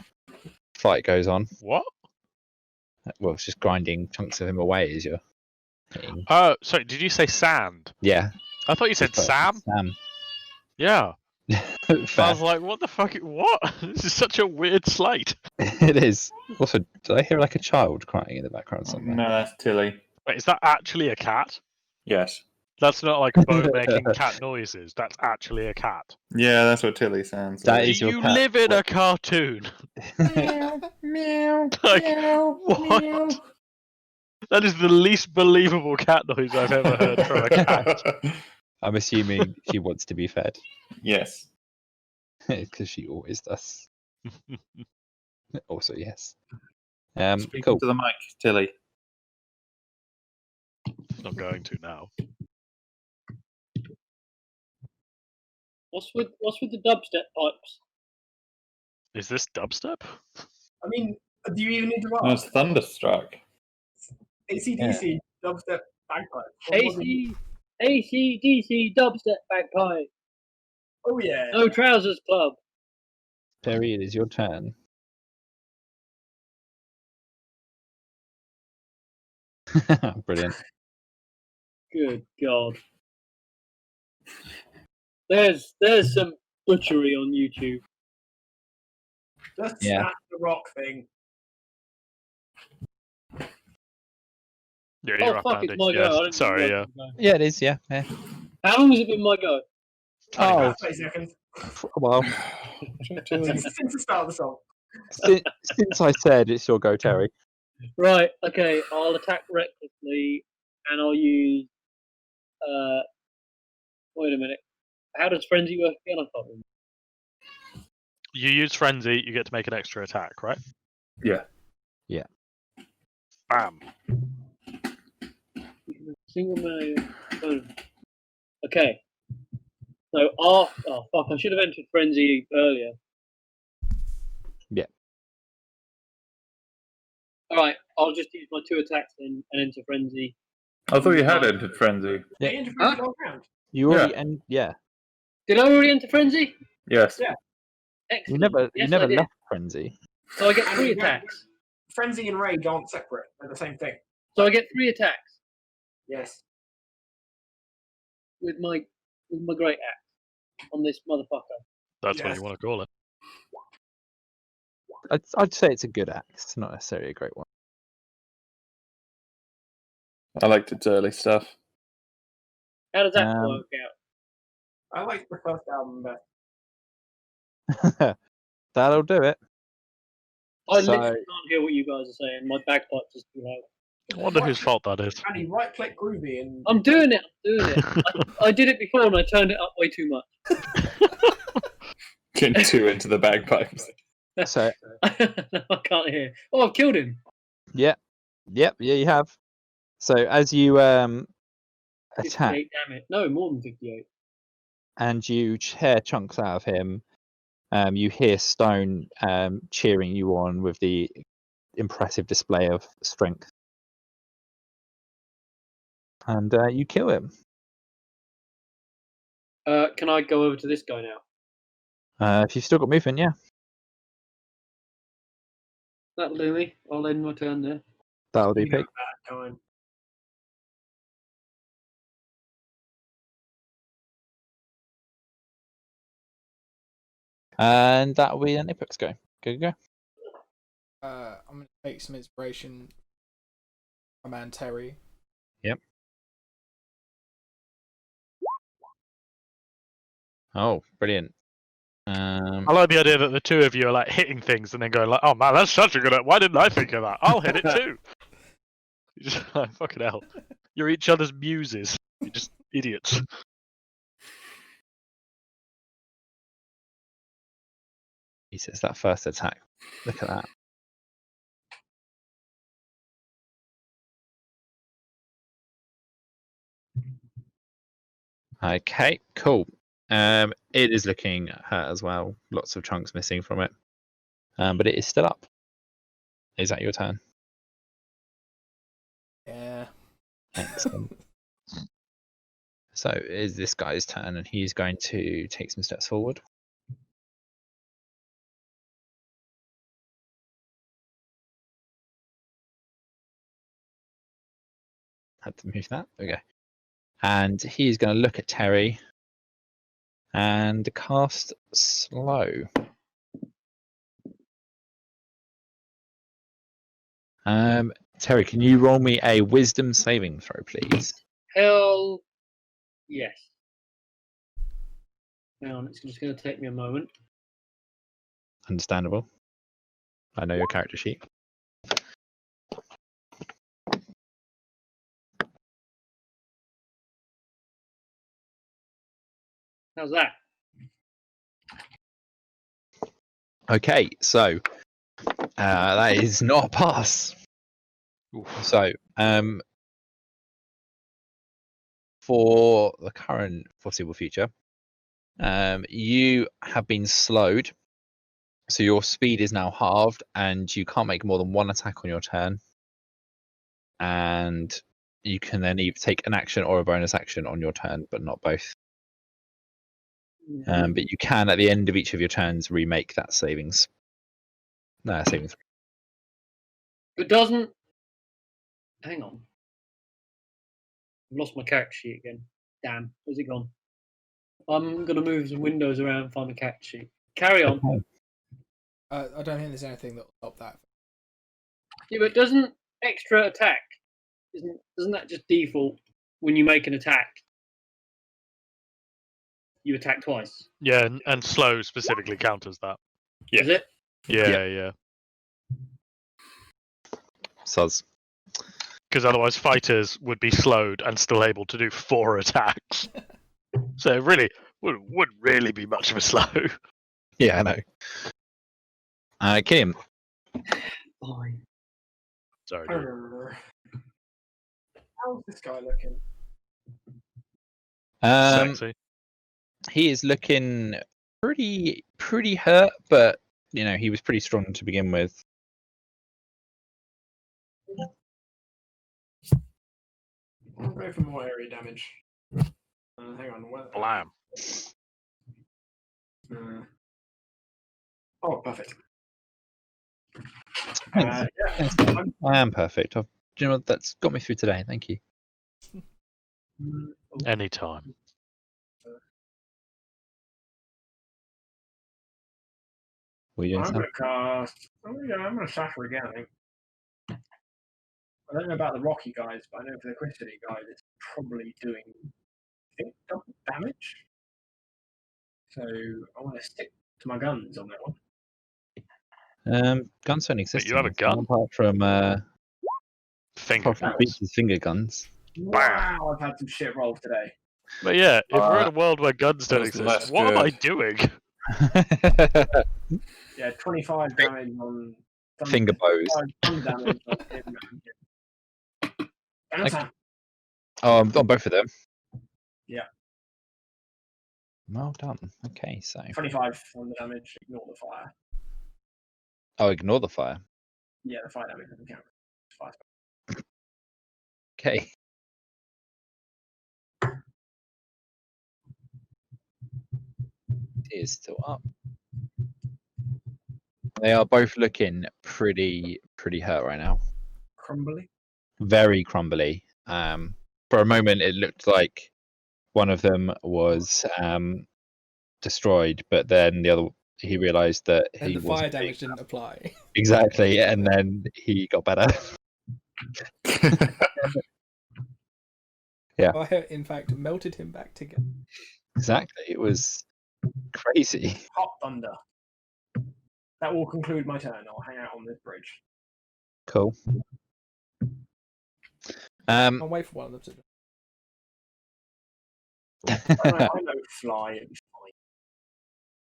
fight goes on. What? Well, it's just grinding chunks of him away as you're hitting. Oh, sorry. Did you say sand? Yeah. I thought you said But Sam. Sam. Yeah. I Fair. was like, what the fuck? What? This is such a weird slate. It is. Also, did I hear like a child crying in the background somewhere? No, that's Tilly. Wait, is that actually a cat? Yes. That's not like Bo making cat noises. That's actually a cat. Yeah, that's what Tilly sounds That like. Do is your you cat. live in a cartoon? Meow, Like, meow, what? meow. That is the least believable cat noise I've ever heard from a cat. I'm assuming she wants to be fed Yes. because she always does. Also, yes. Speaking Cool. to the mic, Tilly. It's not going to now. What's with the dubstep pipes? Is this dubstep? I mean, do you even need to That's ask? Thunderstruck. AC/DC, dubstep, bagpipe. What was it? AC/DC dubstep bagpipe. Oh yeah. No trousers club. Terry, it is your turn. Brilliant. Good God. There's some butchery on YouTube. Just Yeah. snap the rock thing. Yeah, Oh you're up, fuck, Andy. it's my go. I Yes. didn't Sorry, think it yeah. was my go. Yeah, it is. Yeah. Yeah. How long has it been my go? Oh, 30 seconds. well, Tilly. Since the start of the song. since I said it's your go, Terry. Right, okay, I'll attack recklessly and I'll use wait a minute. How does frenzy work again? I can't remember. You use frenzy, you get to make an extra attack, right? Yeah. Bam. Single man. Okay. So oh fuck, I should have entered frenzy earlier. Yeah. Alright, I'll just use my 2 attacks then and enter frenzy. I thought you had entered Frenzy. Yeah. They interfered Huh? with the whole round. You already and yeah. Did I already enter frenzy? Yes. Yeah. Excellent. You Yes, never I did. left frenzy. So I get And 3 you- attacks. Frenzy and Rage aren't separate. They're the same thing. So I get 3 attacks Yes. with my great axe on this motherfucker. That's what Yes. you want to call it. I'd say it's a good axe, not necessarily a great one. I liked its early stuff. How does that Um, work out? I like the first album best. That'll do it. I So- literally can't hear what you guys are saying. My bagpipes are too loud. I wonder whose fault that is. Andy, right click Groovy and I'm doing it. I did it before and I turned it up way too much. Getting too into the bagpipes. So I can't hear. Oh, I've killed him. yeah, you have. So as you attack 58 damage. No, more than 58. and you tear chunks out of him, you hear Stone cheering you on with the impressive display of strength, and you kill him. Can I go over to this guy now? If you've still got movement, yeah, That'll do me. I'll end my turn there. that'll do. you know Pig. that time. And that'll be an Apex go. Go. I'm gonna take some inspiration from my man Terry. Oh, brilliant. I like the idea that the two of you are like hitting things and then going like, "Oh man, that's such a good. Why didn't I think of that? I'll hit it too." You're just like, fucking hell. You're each other's muses. You're just idiots. He says that first attack. Look at that. Okay, cool. It is looking hurt as well. Lots of chunks missing from it. But it is still up. Is that your turn? Yeah. Excellent. So it is this guy's turn, and he's going to take some steps forward. Had to move that. There we go. And he's going to look at Terry and cast Slow. Terry, can you roll me a Wisdom saving throw, please? Hell yes. Hang on, it's just going to take me a moment. Understandable. I know your character sheet. How's that? Okay, so that is not a pass. So, for the current foreseeable future, you have been slowed, so your speed is now halved, and you can't make more than one attack on your turn. And you can then either take an action or a bonus action on your turn, but not both. But you can, at the end of each of your turns, remake that savings. Savings. It doesn't. Hang on. I've lost my character sheet again. Damn, where's it gone? I'm gonna move some windows around and find the character sheet. Carry on. Okay. I don't think there's anything that will stop that. Yeah, but doesn't extra attack? Doesn't that just default when you make an attack? You attack twice. Yeah, and slow specifically counters that. Yeah. Is it? Yeah. Soz. Because otherwise fighters would be slowed and still able to do 4 attacks. So it really wouldn't really be much of a slow. Yeah, I know. Kim. Fine. Sorry, dude. How's this guy looking? Sexy. He is looking pretty hurt, but he was pretty strong to begin with. I'll go for more area damage. Hang on. Blam. Oh, perfect. Thanks. Yeah. I am perfect. Do you know what? That's got me through today. Thank you. Anytime. Were you doing I'm something? gonna cast. Oh yeah, I'm gonna suffer again. I think. I don't know about the Rocky guys, but I know for the Quicity guy, it's probably doing, I think, double damage. So I want to stick to my guns on that one. Guns don't exist. you have a in this one, gun? apart from Finger apart from guns. Beats' finger guns. Wow, I've had some shit rolls today. But yeah, if we're in a world where guns don't that's less exist, what am I good. doing? Yeah, 25 damage on. Finger bows. 5 damage on him. Okay. On both of them. Yeah. Well done. Okay, so 25 on the damage. Ignore the fire. ignore the fire. Yeah, the fire damage doesn't count. 5. Okay. He is still up. They are both looking pretty hurt right now. Crumbly. Very crumbly. For a moment, it looked like one of them was destroyed, but then he realised that And he the was fire damage didn't apply. exactly, and then he got better. Yeah. Fire, in fact, melted him back together. Exactly, it was crazy. Hot thunder. That will conclude my turn. I'll hang out on this bridge. Cool. I'll wait for one of them to. I know fly. It'll be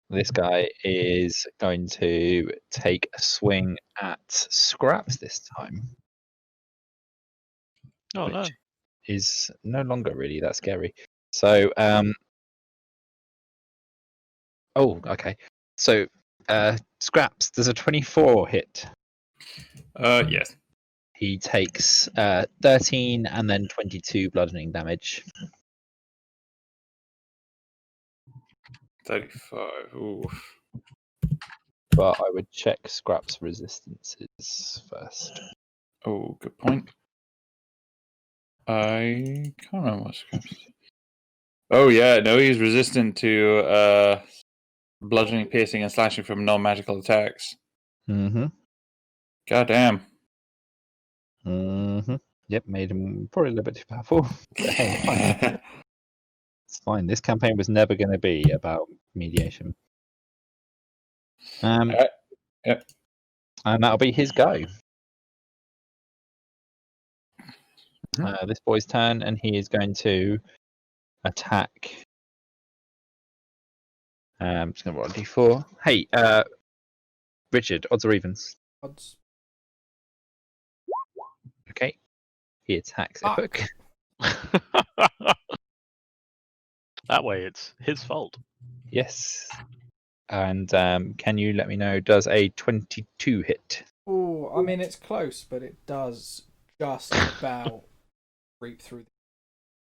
fine. This guy is going to take a swing at Scraps this time, Oh no. which is no longer really that scary. So, oh, okay. So, Scraps, does a 24 hit? Yes. he takes 13 and then 22 bludgeoning damage. 35. Ooh. But I would check Scrap's resistances first. Oh, good point. I can't remember what Scraps. Oh yeah, no, he's resistant to bludgeoning, piercing, and slashing from non-magical attacks. Mm-hmm. God damn. Mm-hmm. Yep, made him probably a little bit too powerful. But hey, it's fine. It's fine. This campaign was never going to be about mediation. Yep. And that'll be his go. This boy's turn, and he is going to attack. I'm just going to roll a d4. Hey, Richard, odds or evens? Odds. Okay. He attacks Fuck. Ipuk. That way, it's his fault. Yes. And can you let me know, does a 22 hit? Oh, I mean it's close, but it does just about reap through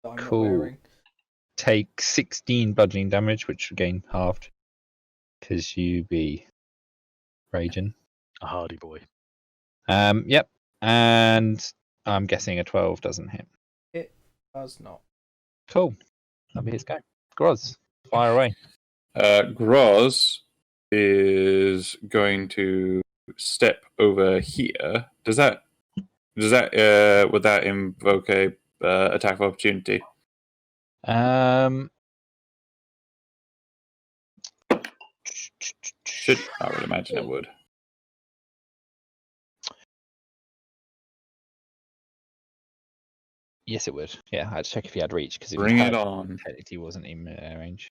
the I'm Cool. not wearing. Take 16 bludgeoning damage, which again halved because you be raging. A hardy boy. Yep. And I'm guessing a 12 doesn't hit. It does not. Cool. That'll be his go. Groz, fire away. Groz is going to step over here. Would that invoke a attack of opportunity? I would imagine it would. Yes, it would. Yeah, I had to check if he had reach because Bring it on. Technically, wasn't in range.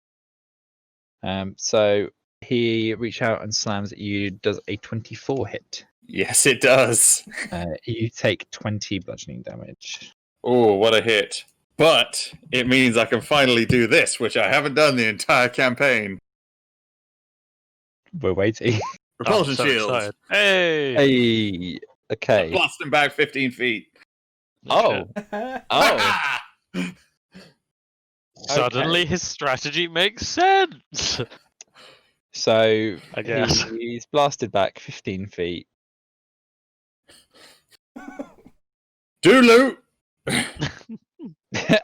So he reaches out and slams at you. Does a 24 hit? Yes, it does. You take 20 bludgeoning damage. Oh, what a hit! But it means I can finally do this, which I haven't done the entire campaign. We're waiting. Repulsion so shield. excited. Hey! Hey. Okay. Blast him back 15 feet. Oh. Oh. Suddenly his strategy makes sense. So I guess. he's blasted back 15 feet. Do loot.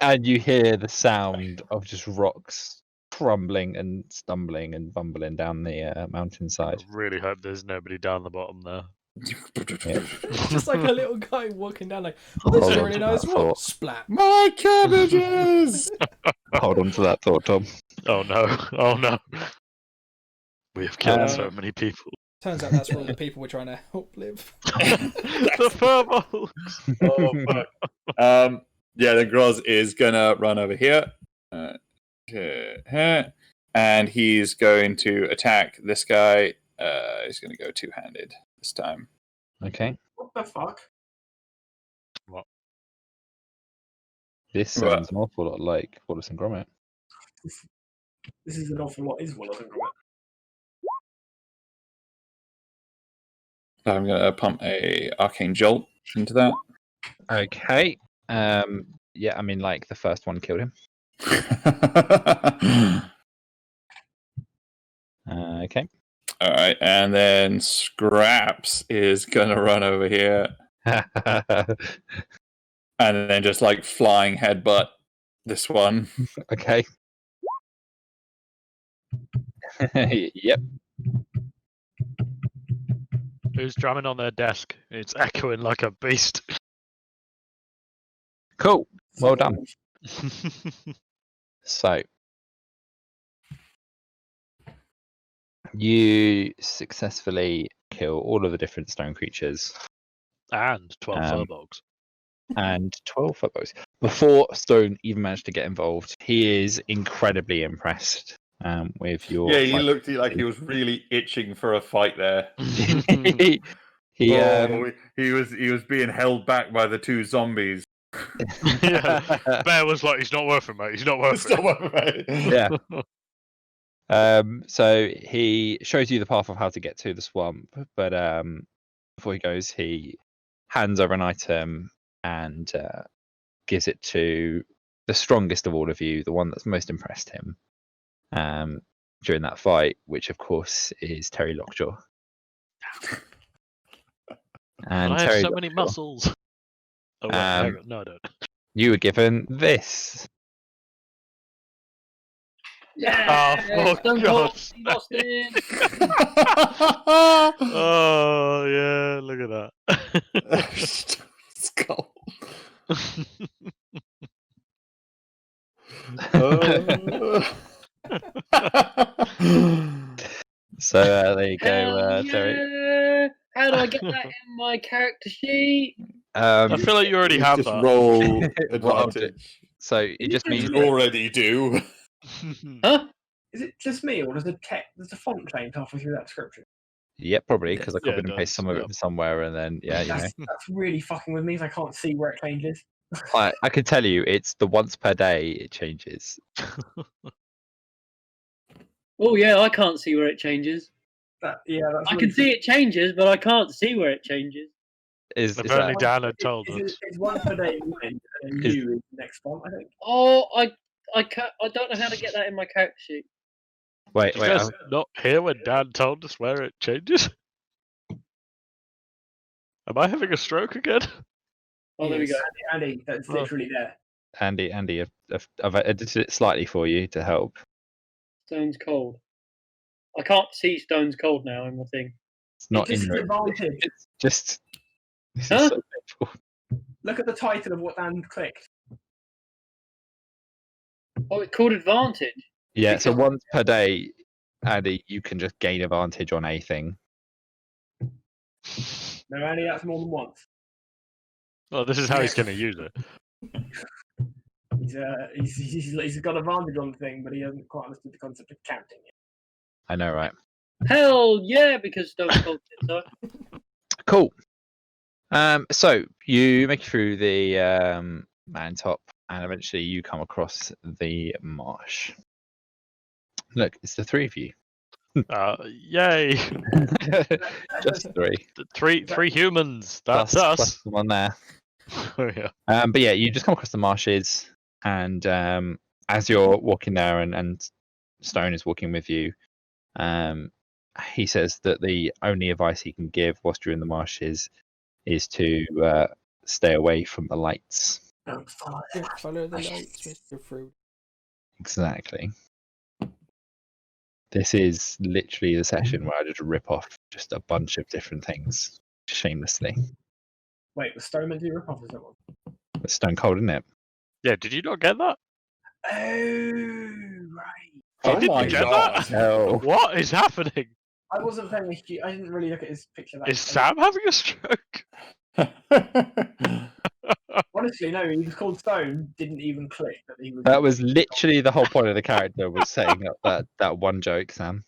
And you hear the sound of just rocks crumbling and stumbling and bumbling down the I mountainside. really hope there's nobody down the bottom there. Yeah. Just like a little guy walking down like, oh, this is a Hold on really to nice that rock. thought. Splat. My cabbages. Hold on to that thought, Tom. Oh no! Oh no! We have killed Uh, so many people. Turns out that's where all the people we're trying to help live. The furbolgs. Oh, fuck. Yeah, then Groz is gonna run over here. And he's going to attack this guy. He's gonna go two-handed this time. Okay. What the fuck? This Right. sounds an awful lot like Wallace and Gromit. This is an awful lot, is Wallace and Gromit. I'm gonna pump a arcane jolt into that. Okay. Yeah, I mean, like the first one killed him. Okay. All right, and then Scraps is gonna run over here and then just like flying headbutt this one. Okay. Yep. Who's drumming on their desk? It's echoing like a beast. Cool. Well done. So you successfully kill all of the different stone creatures And 12 furbolgs. and 12 footballs. Before Stone even managed to get involved, he is incredibly impressed with your. Yeah, he looked like he was really itching for a fight there. he He was being held back by the two zombies. Yeah. Bear was like, he's not worth it, mate. He's not worth it. Yeah. So he shows you the path of how to get to the swamp, but before he goes, he hands over an item and gives it to the strongest of all of you, the one that's most impressed him during that fight, which of course is Terry Lockjaw. And I have Terry so many Lockjaw, muscles. Oh, wait, hang Um, on. No, I don't. you were given this. Yeah, Oh, for Stone Cold, God's he lost it. Oh, yeah, look at that. Skull. So there you go, Hell Terry. yeah! How do I get that in my character sheet? I feel like you already have just that. roll What I'll do- advantage. So it just You means You already do. Huh? Is it just me, or does the font change halfway through that description? yeah, probably because I Yeah, copied it and pasted does, some of it yep. from somewhere, and then yeah, you know, That's really fucking with me. If I can't see where it changes. I can tell you it's the once per day it changes. Oh yeah, I can't see where it changes. That's I really can see it changes, but I can't see where it changes. Is If that only Dan had told us. It's one per day in mind, and Is- you is the next font, I think. Oh, I don't know how to get that in my character sheet. wait, Did you guys not hear when Dan told us where it changes? Am I having a stroke again? Oh, there we go. Andy, that's Oh. literally there. Andy, I've edited it slightly for you to help. Stone's cold. I can't see Stone's cold now in my thing. It's not It's in just your. an advantage. It's just. This Huh? is so painful. Look at the title of what Dan clicked. Oh, it's called advantage. Yeah, so once per day, Andy, you can just gain advantage on a thing. No, Andy, that's more than once. Well, this is how he's going to use it. He's got advantage on the thing, but he hasn't quite understood the concept of counting it. I know, right? Hell yeah, because Stone's cold. So Cool. So you make it through the mountaintop, and eventually you come across the marsh. Look, it's the three of you. Yay! Just three. Three humans. That's Plus us. the one there. Oh, yeah. But yeah, you just come across the marshes, and as you're walking there, and Stone is walking with you, he says that the only advice he can give whilst you're in the marshes is to stay away from the lights. Don't follow Don't follow the lights, Mr. Fruit. Exactly. This is literally the session where I just rip off just a bunch of different things shamelessly. Wait, was Stone meant to be rip off? Is that one? It's Stone Cold, isn't it? Yeah, did you not get that? Oh, right. Oh Did my you get god. that? No. What is happening? I wasn't paying I didn't really look at his picture. That Is Sam having a stroke? Honestly, no. He was called Stone. Didn't even click that he was. That was literally the whole point of the character, was setting up that one joke, Sam.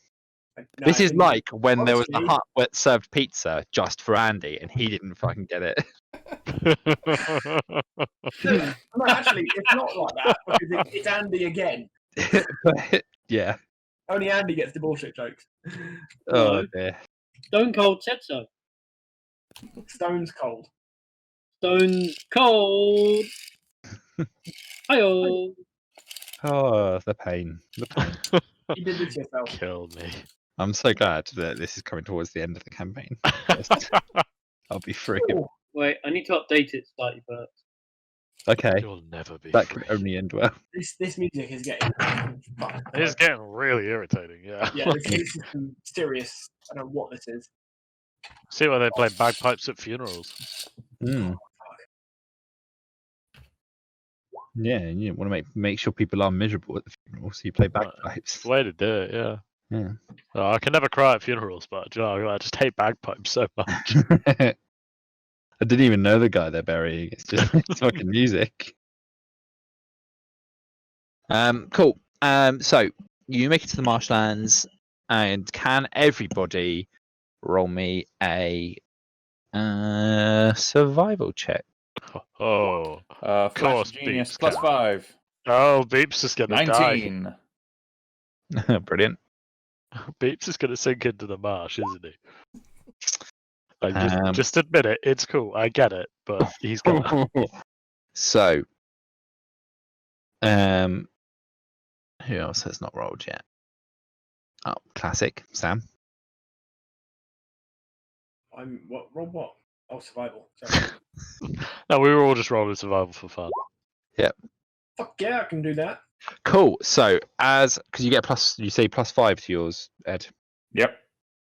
No, This is I didn't- like when there was the Honestly- hut that served pizza just for Andy, and he didn't fucking get it. No, actually, it's not like that because it's Andy again. But, yeah. Only Andy gets the bullshit jokes. Oh No. dear. Stone Cold said so. Stone's cold. Stone's cold. Hi-oh. Oh, the pain. The pain. You did this yourself. Kill me. I'm so glad that this is coming towards the end of the campaign. I'll be free. Ooh, Wait, I need to update it slightly first. Okay. You'll never be That free. could only end well. this music is getting. It's getting really irritating, yeah. Yeah, this is some serious. I don't know what this is. See why they play bagpipes at funerals. Mm. Yeah, you want to make sure people are miserable at the funeral, so you play bagpipes. It's the way to do it, yeah. Yeah. I can never cry at funerals, but do you know, I just hate bagpipes so much. I didn't even know the guy they're burying. It's just it's fucking music. Cool. So you make it to the marshlands, and can everybody roll me a survival check? Oh, Flash course, Genius Beeps +5. oh, Beeps is gonna die. 19. Brilliant. Beeps is gonna sink into the marsh, isn't he? Like, Um, just admit it. It's cool. I get it, but he's gonna. So, who else has not rolled yet? Oh, classic Sam. I'm what? Roll what? Oh, survival. Sorry. No, we were all just rolling survival for fun. Fuck yeah, I can do that. Cool. So, because you get you say +5 to yours, Ed. Yep.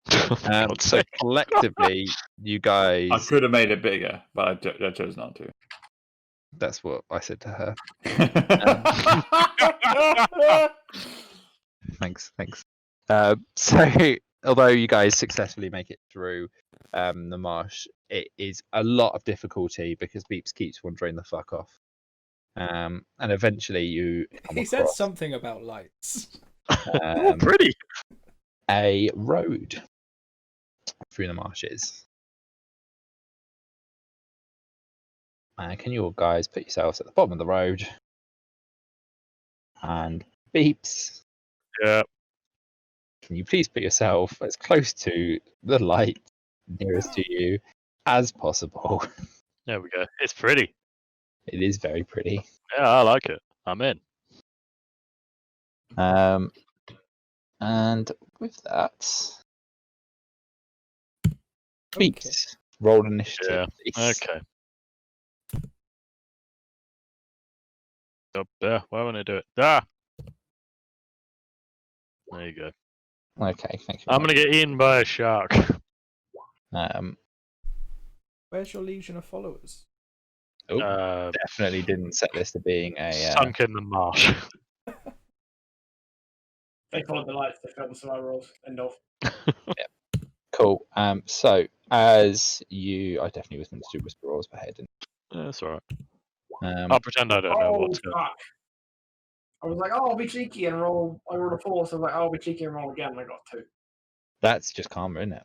God's So sake. collectively, you guys. I could have made it bigger, but I chose not to. That's what I said to her. Thanks. So, although you guys successfully make it through the marsh, it is a lot of difficulty because Beeps keeps wandering the fuck off. And eventually you come He said across something about lights. Oh, pretty. a road through the marshes. Can you all guys put yourselves at the bottom of the road? And Beeps, Yeah. can you please put yourself as close to the light nearest to you as possible? There we go. It's pretty. It is very pretty. Yeah, I like it. I'm in. And with that, Okay. Beeps, roll initiative. please. Okay. Up there. Why won't I do it? Ah. There you go. Okay, thank you. I'm gonna get eaten by a shark. Where's your legion of followers? Definitely didn't set this to being a. Sunk in the marsh. They followed the lights. They failed the survival rolls. End of. Cool. So as you, I definitely was meant to do whisper rolls per head. That's alright. And, I'll pretend I don't know what's going on. Fuck. I was like, oh, I'll be cheeky and roll. I rolled a 4, so I was like, oh, I'll be cheeky and roll again, and I got 2. that's just karma, isn't it?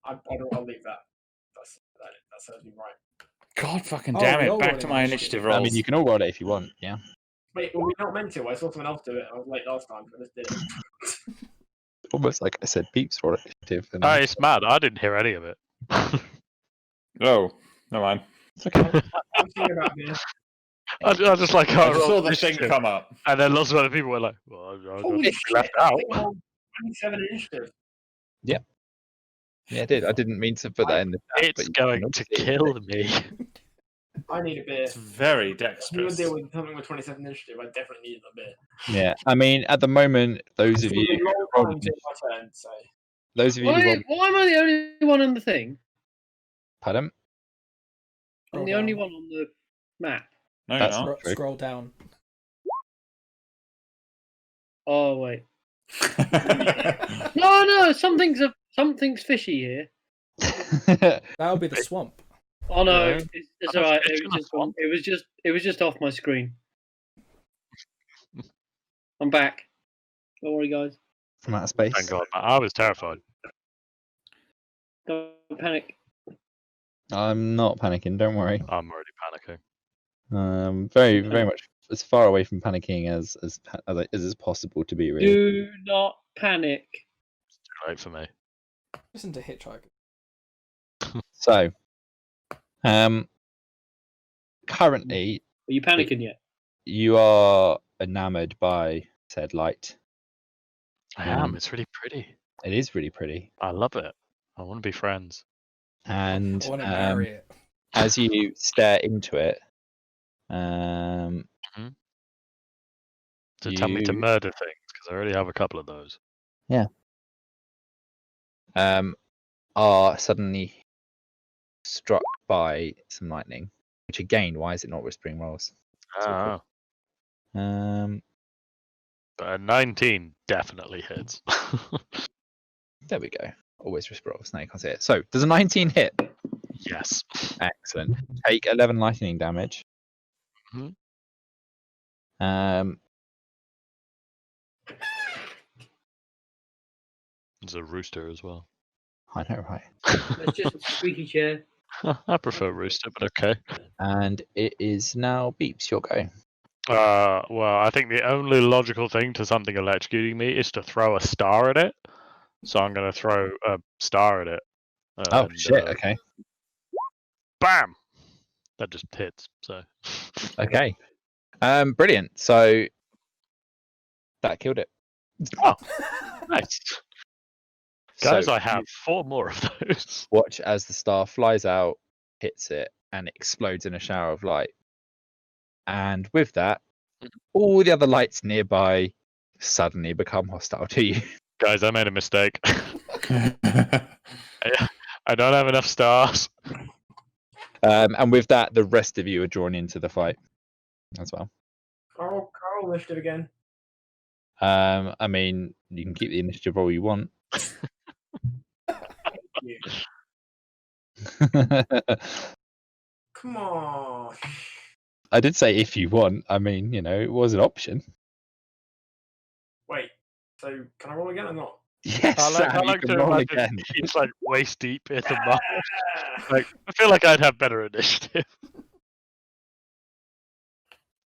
I'll leave that. That serves me right. God fucking Oh, damn we it! all Back rolled to my initiative. initiative rolls. I mean, you can all roll it if you want. Yeah. Wait, were we not meant to? I saw someone else do it. I was late last time, but I just did it. Almost like I said, Beeps roll initiative. And Oh, it's mad. I didn't hear any of it. Oh, never mind. it's okay. I'm thinking about this. I just like how I just saw the thing come up. and then lots of other people were like, "Well, I Holy got shit! left I out." think I rolled 27 initiative. Yeah, I did. I didn't mean to put that in the chat, but It's you can going to obviously see kill it. me. I need a beer. It's very If you would dexterous. deal with something with 27 initiative, I definitely need a beer. Yeah, I mean, at the moment, those of It's you, been a long rolled time until my turn, so. those of you, who rolled, Why am I the only one on the thing? pardon? I'm the only one on the map. No, you're That's not. not true. Scroll down. Oh wait. No, something's fishy here. That'll be the swamp. Oh no, No. it's I alright. was fishing a swamp. It was just off my screen. I'm back. Don't worry, guys. From outer space. Thank God, man. I was terrified. Don't panic. I'm not panicking. Don't worry. I'm already panicking. Very much as far away from panicking as is possible to be. Really. Do not panic. It's too late for me. Listen to Hitchhiker. So, currently Are you panicking yet? you are enamored by said light. I am. It's really pretty. It is really pretty, I love it. I want to be friends. and I want to marry it. as you stare into it, To tell me to You- murder things because I already have a couple of those. are suddenly struck by some lightning. Which again, why is it not whispering rolls? Ah, Um, but a 19 definitely hits. there we go. Always whisper rolls. Now you can't see it. So, does a 19 hit? Yes. Excellent. Take 11 lightning damage. Mhm. There's a rooster as well. I know, right? It's just a squeaky chair. I prefer rooster, but okay. And it is now Beeps. Your go. Well, I think the only logical thing to something electrocuting me is to throw a star at it. So I'm going to throw a star at it. Oh And, shit! Okay. Bam! That just hits. So. Okay. Brilliant. So that killed it. Oh, nice. Guys, So I have 4 more of those. watch as the star flies out, hits it, and explodes in a shower of light. And with that, all the other lights nearby suddenly become hostile to you. Guys, I made a mistake. I don't have enough stars. And with that, the rest of you are drawn into the fight as well. Carl initiative again. I mean, you can keep the initiative roll you want. Yeah. Come on. I did say if you want. I mean, it was an option. Wait. So can I roll again or not? Yes, I Sam, you like can to roll imagine again. he's like waist deep in the mud. Like, I feel like I'd have better initiative.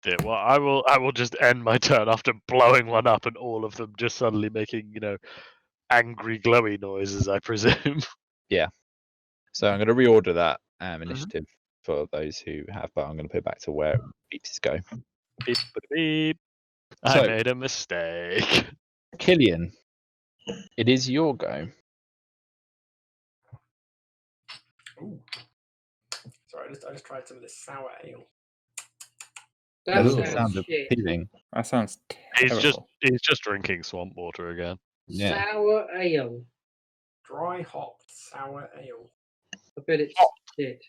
Yeah, well, I will just end my turn after blowing one up and all of them just suddenly making, angry glowy noises, I presume. So I'm going to reorder that initiative for those who have, but I'm going to put it back to where beats go. Beep, beep. I So- made a mistake. Killian, it is your go. Ooh. Sorry, I just tried some of this sour ale. That Ooh. Doesn't sounds sound shit. appealing. That sounds He's terrible. just drinking swamp water again. Yeah. Sour ale. Dry hopped sour ale. I bet it's shit.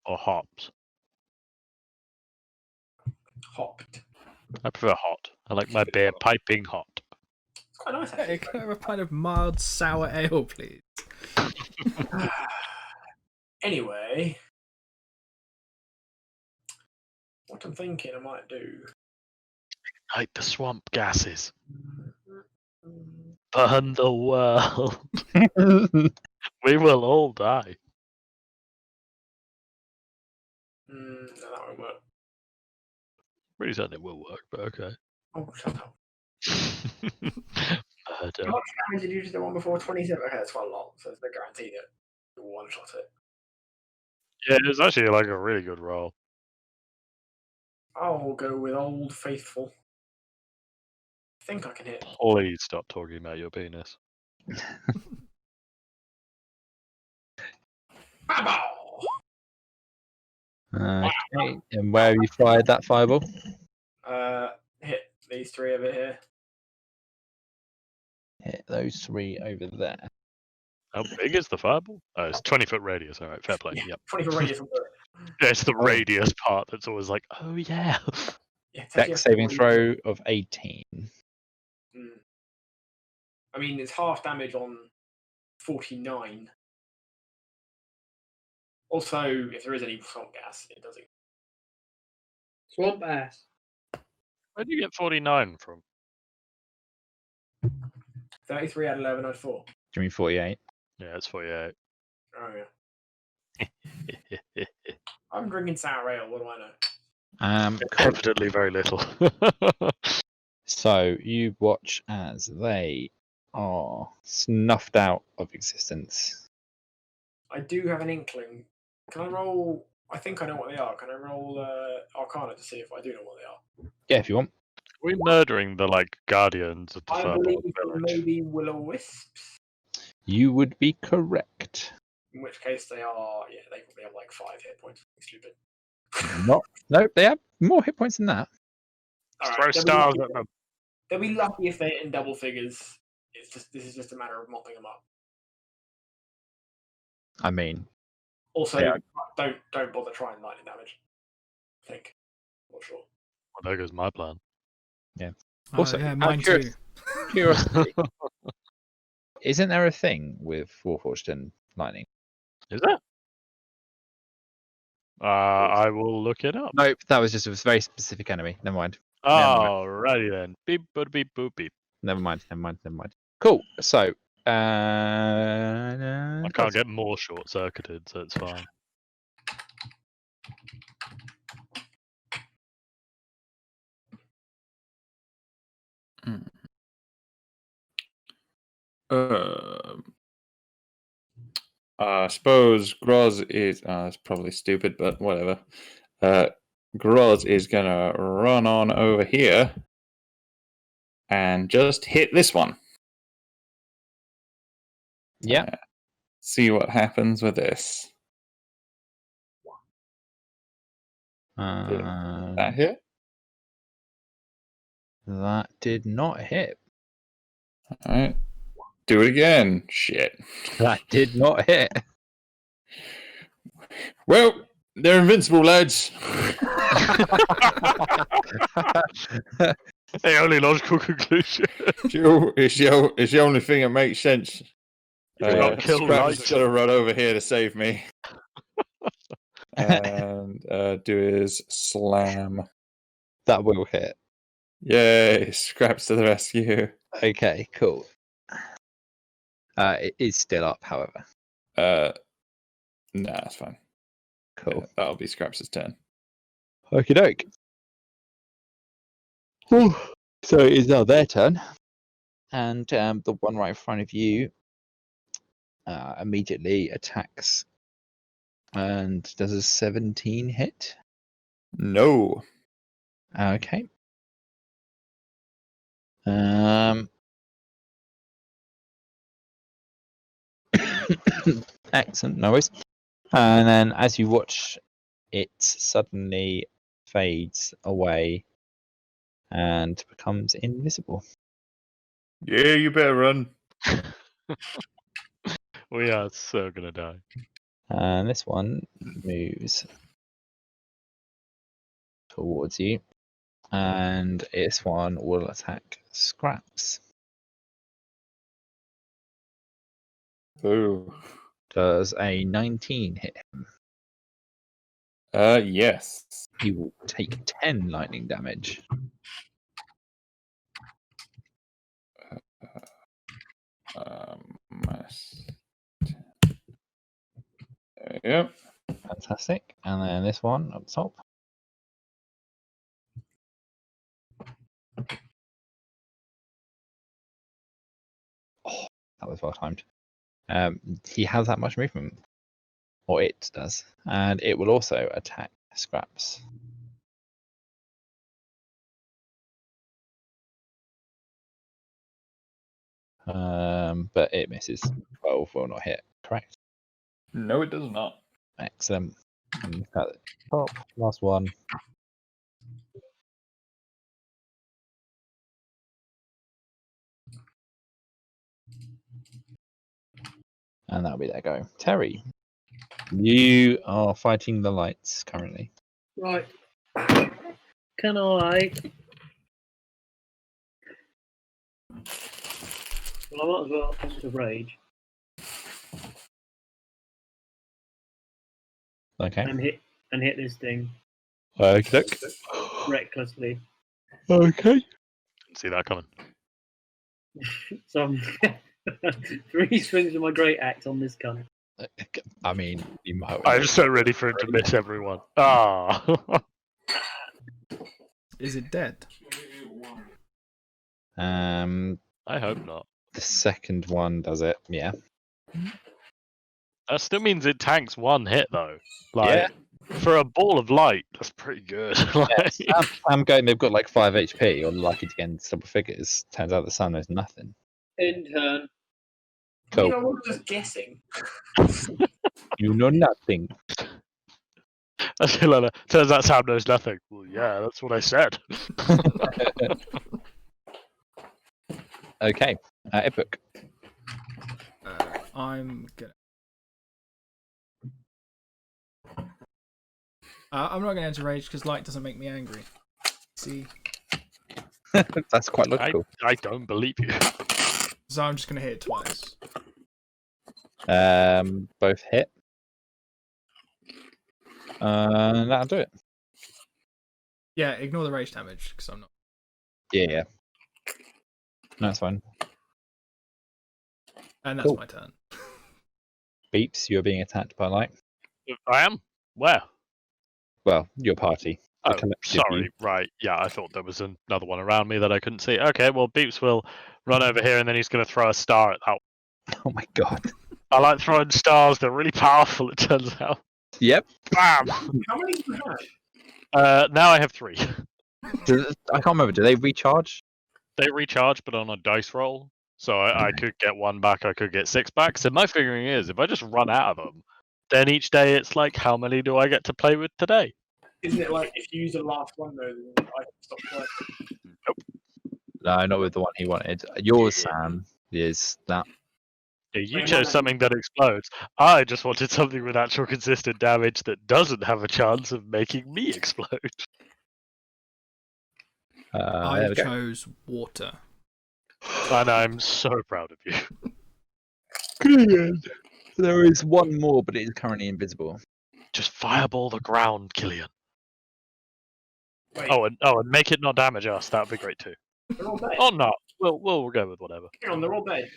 Or hops. Hopped. I prefer hot. I like my beer piping hot. It's quite nice Hey, actually. can I have a pint of mild sour ale, please? Anyway, what I'm thinking I might do. Ignite the swamp gases. Burn the world. We will all die. No, that won't work. Pretty certain it will work, but okay. Oh, shut up. Murder. How much damage did you do to the one before? 27? Okay, that's quite a lot. So it's no guarantee that you'll one shot it. Yeah, it was actually like a really good roll. I'll go with Old Faithful. I think I can hit. Please stop talking about your penis. Bow! Okay. And where have you fired that fireball? Hit these 3 over here. Hit those 3 over there. How big is the fireball? Oh, it's 20-foot radius. All right, fair play. Yeah. Yep. 20 for radius. Yeah, it's the Oh. radius part that's always like, oh yeah. Yeah, it's actually Dex saving 40. throw of 18. I mean, it's half damage on 49. Also, if there is any swamp gas, it does it. Swamp ass. Where do you get 49 from? 33 out of 11 out of 4. Do you mean 48? Yeah, it's 48. Oh, yeah. I'm drinking sour ale. What do I know? Evidently very little. So you watch as they are snuffed out of existence. I do have an inkling. Can I roll? I think I know what they are. Can I roll Arcana to see if I do know what they are? Yeah, if you want. We're murdering the guardians of the I Firbolg believe village. maybe Will-O-Wisps. You would be correct. In which case they are. Yeah, they probably have like 5 hit points. Stupid. Nope, they have more hit points than that. All Throw right, stars at them. they'll be lucky if they're in double figures. This is just a matter of mopping them up. I mean, Also, Yeah. don't bother trying lightning damage. I think. Not sure. Well, there goes my plan. Also, yeah, out of mine too. curiosity, isn't there a thing with Warforged and Lightning? Is that? I will look it up. Nope, that was just a very specific enemy. Never mind. mind. Alrighty then. Beep, boop, beep, boop, beep. Never mind. Cool. So, I can't get more short circuited, so it's fine. I suppose Groz is. It's probably stupid, but whatever. Groz is gonna run on over here and just hit this one. Yeah. See what happens with this. That hit? That did not hit. All right. Do it again. Shit. That did not hit. Well, they're invincible, lads. The only logical conclusion. It's the only thing that makes sense. Not kill Scraps Light. is gonna run over here to save me. And do his slam. That will hit. Yay, Scraps to the rescue. Okay, cool. It is still up, however. Nah, that's fine. Cool. Yeah, that'll be Scraps' turn. Okie doke. So it is now their turn. And the one right in front of you immediately attacks and does a 17 hit. No. Okay. Excellent, no worries. And then as you watch, it suddenly fades away and becomes invisible. Yeah, you better run. We are so gonna die. And this one moves towards you. And this one will attack Scraps. Ooh. Does a 19 hit him? Yes. He will take 10 lightning damage. Minus 10. There we go. Fantastic. And then this one up top. Oh, that was well timed. He has that much movement. Or it does. And it will also attack Scraps. But it misses. 12 will not hit. Correct. No, it does not. Excellent. And at the top, last one. And that'll be their go. Terry, you are fighting the lights currently. Right. Can I? Well, I might as well use a rage Okay. and hit this thing Okay. recklessly. Okay. Didn't see that coming. So I'm 3 swings of my great axe on this gun. I mean, you might. I'm so ready for him to miss everyone. Ah. Is it dead? I hope not. The second one does it. Yeah. That still means it tanks 1 hit though. Like for a ball of light, that's pretty good. Like, I'm going. They've got like 5 HP or lucky to get into double figures. Turns out the sun knows nothing. In turn. Cool. You know, I was just guessing. You know nothing. I feel like that. Turns out Sam knows nothing. Well, yeah, that's what I said. Okay. Epic. I'm gonna. I'm not gonna enter rage because light doesn't make me angry. See, That's quite logical. I don't believe you. so I'm just gonna hit it twice. Both hit. That'll do it. Yeah, ignore the rage damage because I'm not. Yeah. That's fine. And that's Cool. my turn. Beeps, you're being attacked by light. I am? Where? Well, your party. The Oh, collective sorry. you. Right. Yeah, I thought there was another one around me that I couldn't see. Okay, well, Beeps will run over here and then he's going to throw a star at that. Oh my god. I like throwing stars. They're really powerful. It turns out. Yep. Bam. How many do you have? Now I have 3. I can't remember. Do they recharge? They recharge, but on a dice roll. So I could get 1 back. I could get 6 back. So my figuring is, if I just run out of them, then each day it's like, how many do I get to play with today? Isn't it like if you use the last one though, then I can stop working? No, not with the one he wanted. Yours, Sam, is that. Yeah, you Wait, chose no. something that explodes. I just wanted something with actual consistent damage that doesn't have a chance of making me explode. There I we go. chose water. And I'm so proud of you. Brilliant. There is one more, but it is currently invisible. Just fireball the ground, Killian. Wait, Oh, and make it not damage us. That would be great too. they're all dead. Or not. We'll go with whatever. Hang on, they're all dead.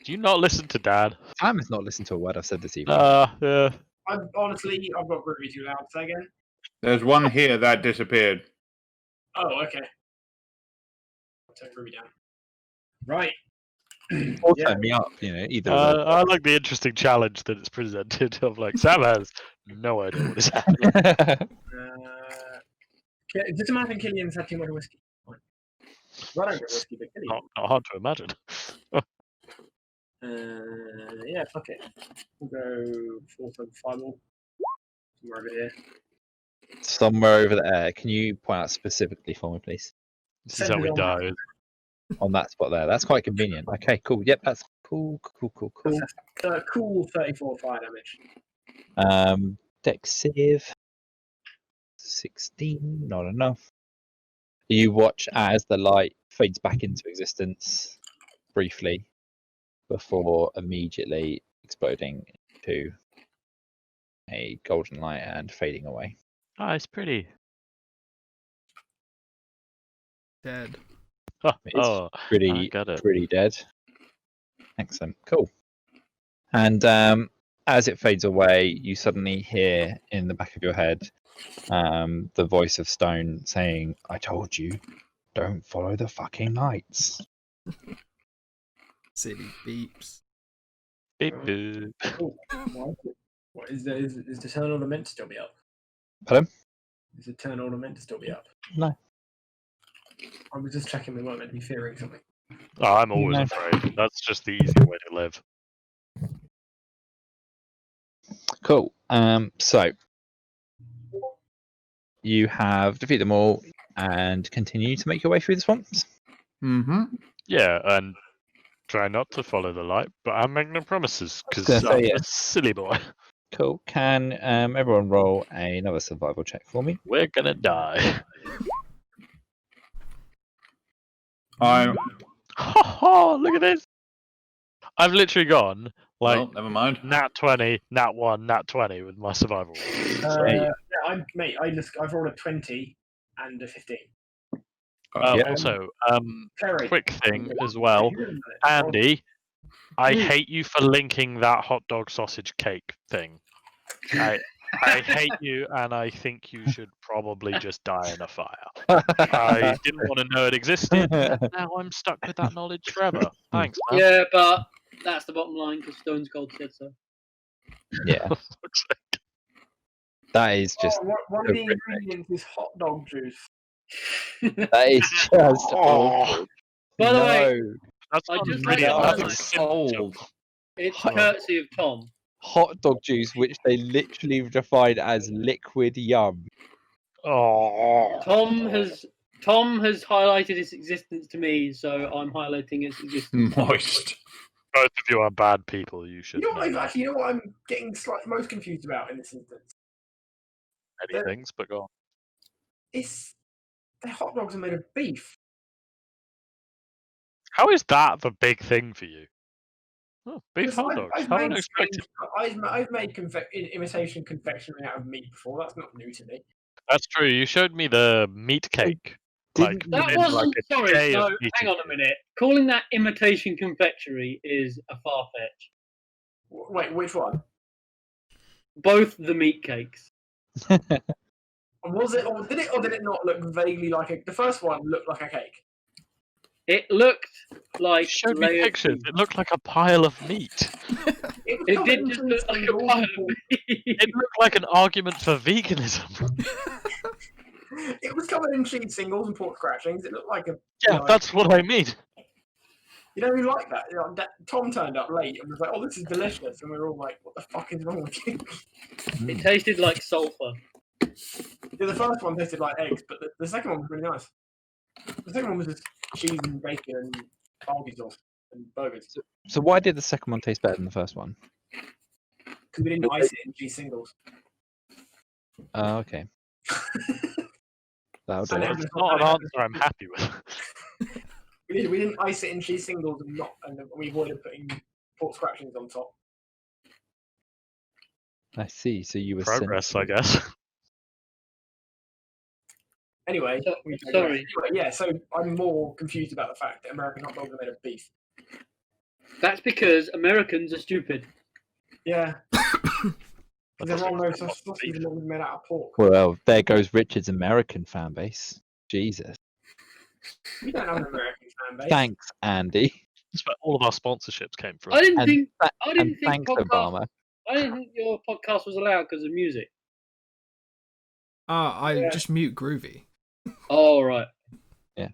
Do you not listen to Dad? Sam has not listened to a word I've said this evening. Yeah. I've got Ruby too loud. Say again. There's one here that disappeared. Oh, okay. I'll turn Ruby down. Right. Or yeah. turn me up, either of those. I like the interesting challenge that it's presented of like Sam has no idea what is happening. Just imagine Killian's had too much whiskey. Well, I don't get whiskey, but Killian. Not hard to imagine. Yeah, fuck it. We'll go 4 fireball. Somewhere over here. Somewhere over there. Can you point out specifically for me, please? This is how we die. On that spot there. That's quite convenient. Okay, cool. Yep, that's cool. Cool 34 fire damage. Dex save. 16, not enough. You watch as the light fades back into existence briefly before immediately exploding into a golden light and fading away. Oh, it's pretty. Dead. Oh, I got it. Pretty dead. Excellent. Cool. And as it fades away, you suddenly hear in the back of your head the voice of Stone saying, "I told you, don't follow the fucking lights." Silly beeps. Beep, boop. What is the turn order meant to still be up? Pardon? Is the turn order meant to still be up? No. I was just checking we weren't meant to be fearing something. Oh, I'm always No. afraid. That's just the easier way to live. Cool. So you have defeated them all and continue to make your way through the swamps. Mm-hmm. Yeah, and try not to follow the light, but I'm making no promises because Gonna say, I'm yeah. a silly boy. Cool. Can everyone roll another survival check for me? We're gonna die. I Ha ha! Look at this. I've literally gone like well, never mind. nat 20, nat 1, nat 20 with my survival. Yeah, I've rolled a 20 and a 15. Yeah. Also, Terry, quick thing as well, Andy, I hate you for linking that hot dog sausage cake thing. I hate you, and I think you should probably just die in a fire. I didn't want to know it existed. Now I'm stuck with that knowledge forever. Thanks, man. Yeah, but that's the bottom line because Stone's Cold said so. Yeah, that is just one of the horrific. ingredients is hot dog juice. that is just awful. By the way, No. That's I not just ingredient, realised that's a cold. symptom. it's Hot- courtesy of Tom. Hot dog juice, which they literally define as liquid yum. Oh. Tom has highlighted its existence to me, so I'm highlighting its existence. Moist. Both of you are bad people. You should You know, know you know what I'm getting slightly most confused about in this instance? many things, but go on. It's the hot dogs are made of beef. How is that the big thing for you? Oh, beef Because hot dogs. I've How made unexpected. I've made imitation confectionery out of meat before. That's not new to me. That's true. You showed me the meat cake. Like, Didn't That within, wasn't. like, a Sorry, day of no. eating Hang on it. a minute. Calling that imitation confectionery is a far fetch. Wait, which one? Both the meat cakes. Was it, or did it not look vaguely like a? The first one looked like a cake. It looked like Showed me layered pictures. cheese. It looked like a pile of meat. It did just look like a pile of meat. It looked like an argument for veganism. It was covered in cheese singles and pork scratchings. It looked like a. Yeah, that's what I mean. You know, we like that. You know, Tom turned up late and was like, "Oh, this is delicious," and we were all like, "What the fuck is wrong with you?" It tasted like sulfur. Yeah, the first one tasted like eggs, but the second one was really nice. The second one was just cheese and bacon and barbecue sauce and burgers. So why did the second one taste better than the first one? Because we didn't ice it in cheese singles. Oh, okay. That'll do And it. it was It's not an answer I'm happy with. We didn't ice it in cheese singles and we avoided putting pork scratchings on top. I see. So you were Progress, I sensible. guess. Anyway, So- we digress. sorry. Anyway, yeah, so I'm more confused about the fact that American hot dogs are made of beef. That's because Americans are stupid. Yeah. Because everyone knows sausage is normally made out of pork. Well, there goes Richard's American fan base. Jesus. We don't have an American fan base. Thanks, Andy. That's where all of our sponsorships came from. I didn't And think. tha- I and didn't think thanks, podcast. Obama. I didn't think your podcast was allowed because of music. I Yeah. just mute Groovy. Oh right. Yeah.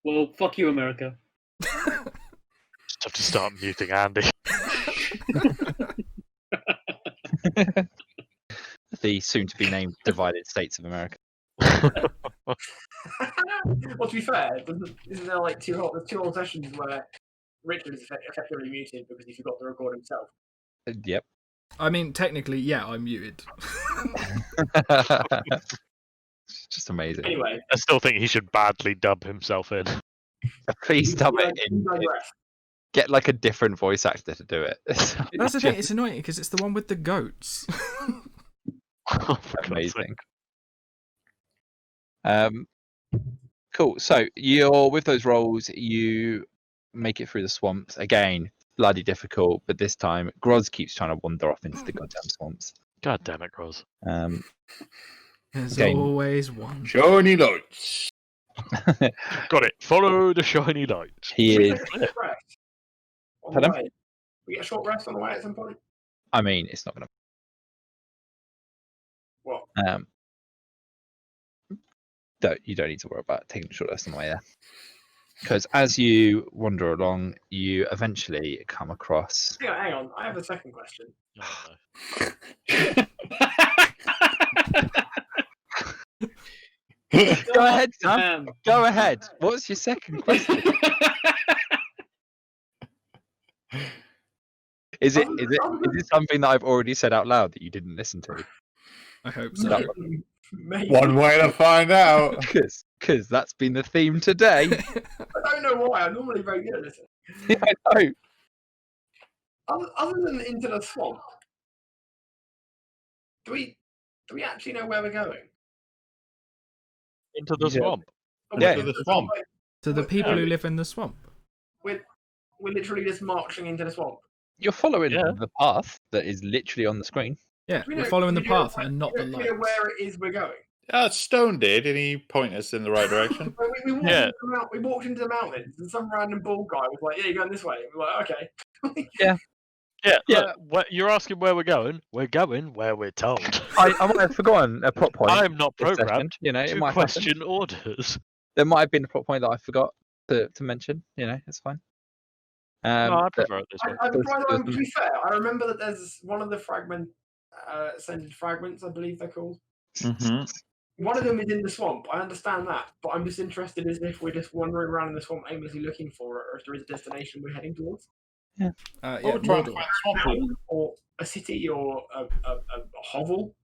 Well, fuck you, America. Just have to start muting Andy. The soon-to-be named divided states of America. Well, to be fair, isn't there like two whole sessions where Richard is effectively muted because he forgot to record himself? Yep. I mean, technically, yeah, I'm muted. It's just amazing. Anyway, I still think he should badly dub himself in. Please dub we it in. digress. Get like a different voice actor to do it. That's the thing. It's annoying because it's the one with the goats. Oh, for God's Amazing. Cool. So you're with those rolls. You make it through the swamps again. Bloody difficult, but this time Groz keeps trying to wander off into the goddamn swamps. God damn it, Groz. There's Again. always one. Shiny lights. Got it. Follow the shiny light. He We is. get a short rest on the Pardon? way. We get a short rest on the way at some point. I mean, it's not gonna. What? You don't need to worry about taking a short rest on the way there. Because as you wander along, you eventually come across. Hang on. I have a second question. Oh, Go ahead, Sam. Go ahead. What's your second question? Is it something that I've already said out loud that you didn't listen to? I hope so. That Maybe. One way to find out. Because that's been the theme today. I don't know why. I'm normally very good at this. Yeah, I know. Other than into the swamp, do we actually know where we're going? Into the Yeah. swamp. Or Yeah. we're To the just, swamp. like, To the people who live in the swamp. we're literally just marching into the swamp. You're following Yeah. the path that is literally on the screen. Yeah, We we're know- following the we know path where- and not the we know lights. where it is we're going. Stone did, and he pointed us in the right direction. We walked Yeah. into we walked into the mountains, and some random bald guy was like, "Yeah, you're going this way." And we're like, "Okay." Yeah, Yeah. look, you're asking where we're going. We're going where we're told. I might have forgotten a plot point. I'm not this second, programmed You know, it to might happen. question orders. There might have been a plot point that I forgot to mention. You know, it's fine. No, I But prefer it this way. To be fair, I remember that there's one of the ascended fragments, I believe they're called. Mm-hmm. One of them is in the swamp. I understand that, but I'm just interested as if we're just wandering around in the swamp aimlessly looking for it, or if there is a destination we're heading towards, Yeah, Mordor. or a city, or a hovel.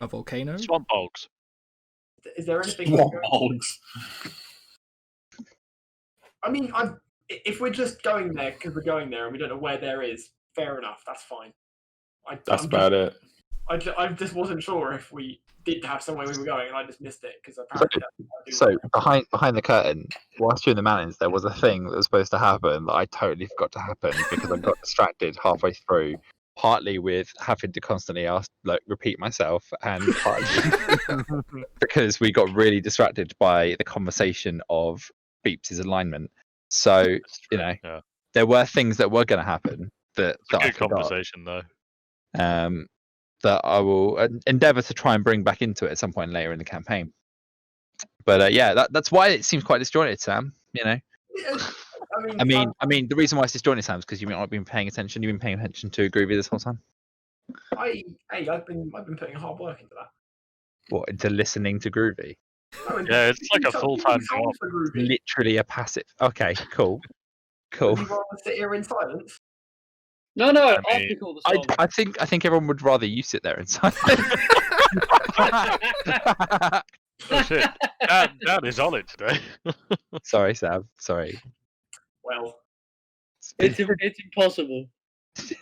A volcano. Swamp bogs. Is there anything? Swamp hogs. I mean, if we're just going there because we're going there and we don't know where there is, fair enough. That's fine. That's about it. I just wasn't sure if we did have somewhere we were going, and I just missed it because apparently. So behind the curtain, whilst you're in the mountains, there was a thing that was supposed to happen that I totally forgot to happen because I got distracted halfway through. Partly with having to constantly repeat myself, and partly because we got really distracted by the conversation of Beeps' alignment. So It's you true, know, yeah. there were things that were going to happen that It's a I good forgot. conversation though. That I will endeavour to try and bring back into it at some point later in the campaign. But yeah, that's why it seems quite disjointed, Sam. You know, I mean, the reason why it's disjointed, Sam, is because you've not been paying attention. You've been paying attention to Groovy this whole time. I've been putting hard work into that. What, into listening to Groovy? Yeah, it's like a full-time job. Literally a passive. Okay, cool. Would you rather sit here in silence? No, I I'll mean, pick all the songs. I think everyone would rather you sit there inside. Oh shit, Dan is on it today. Sorry, Sam. Sorry. Well, It's impossible. It's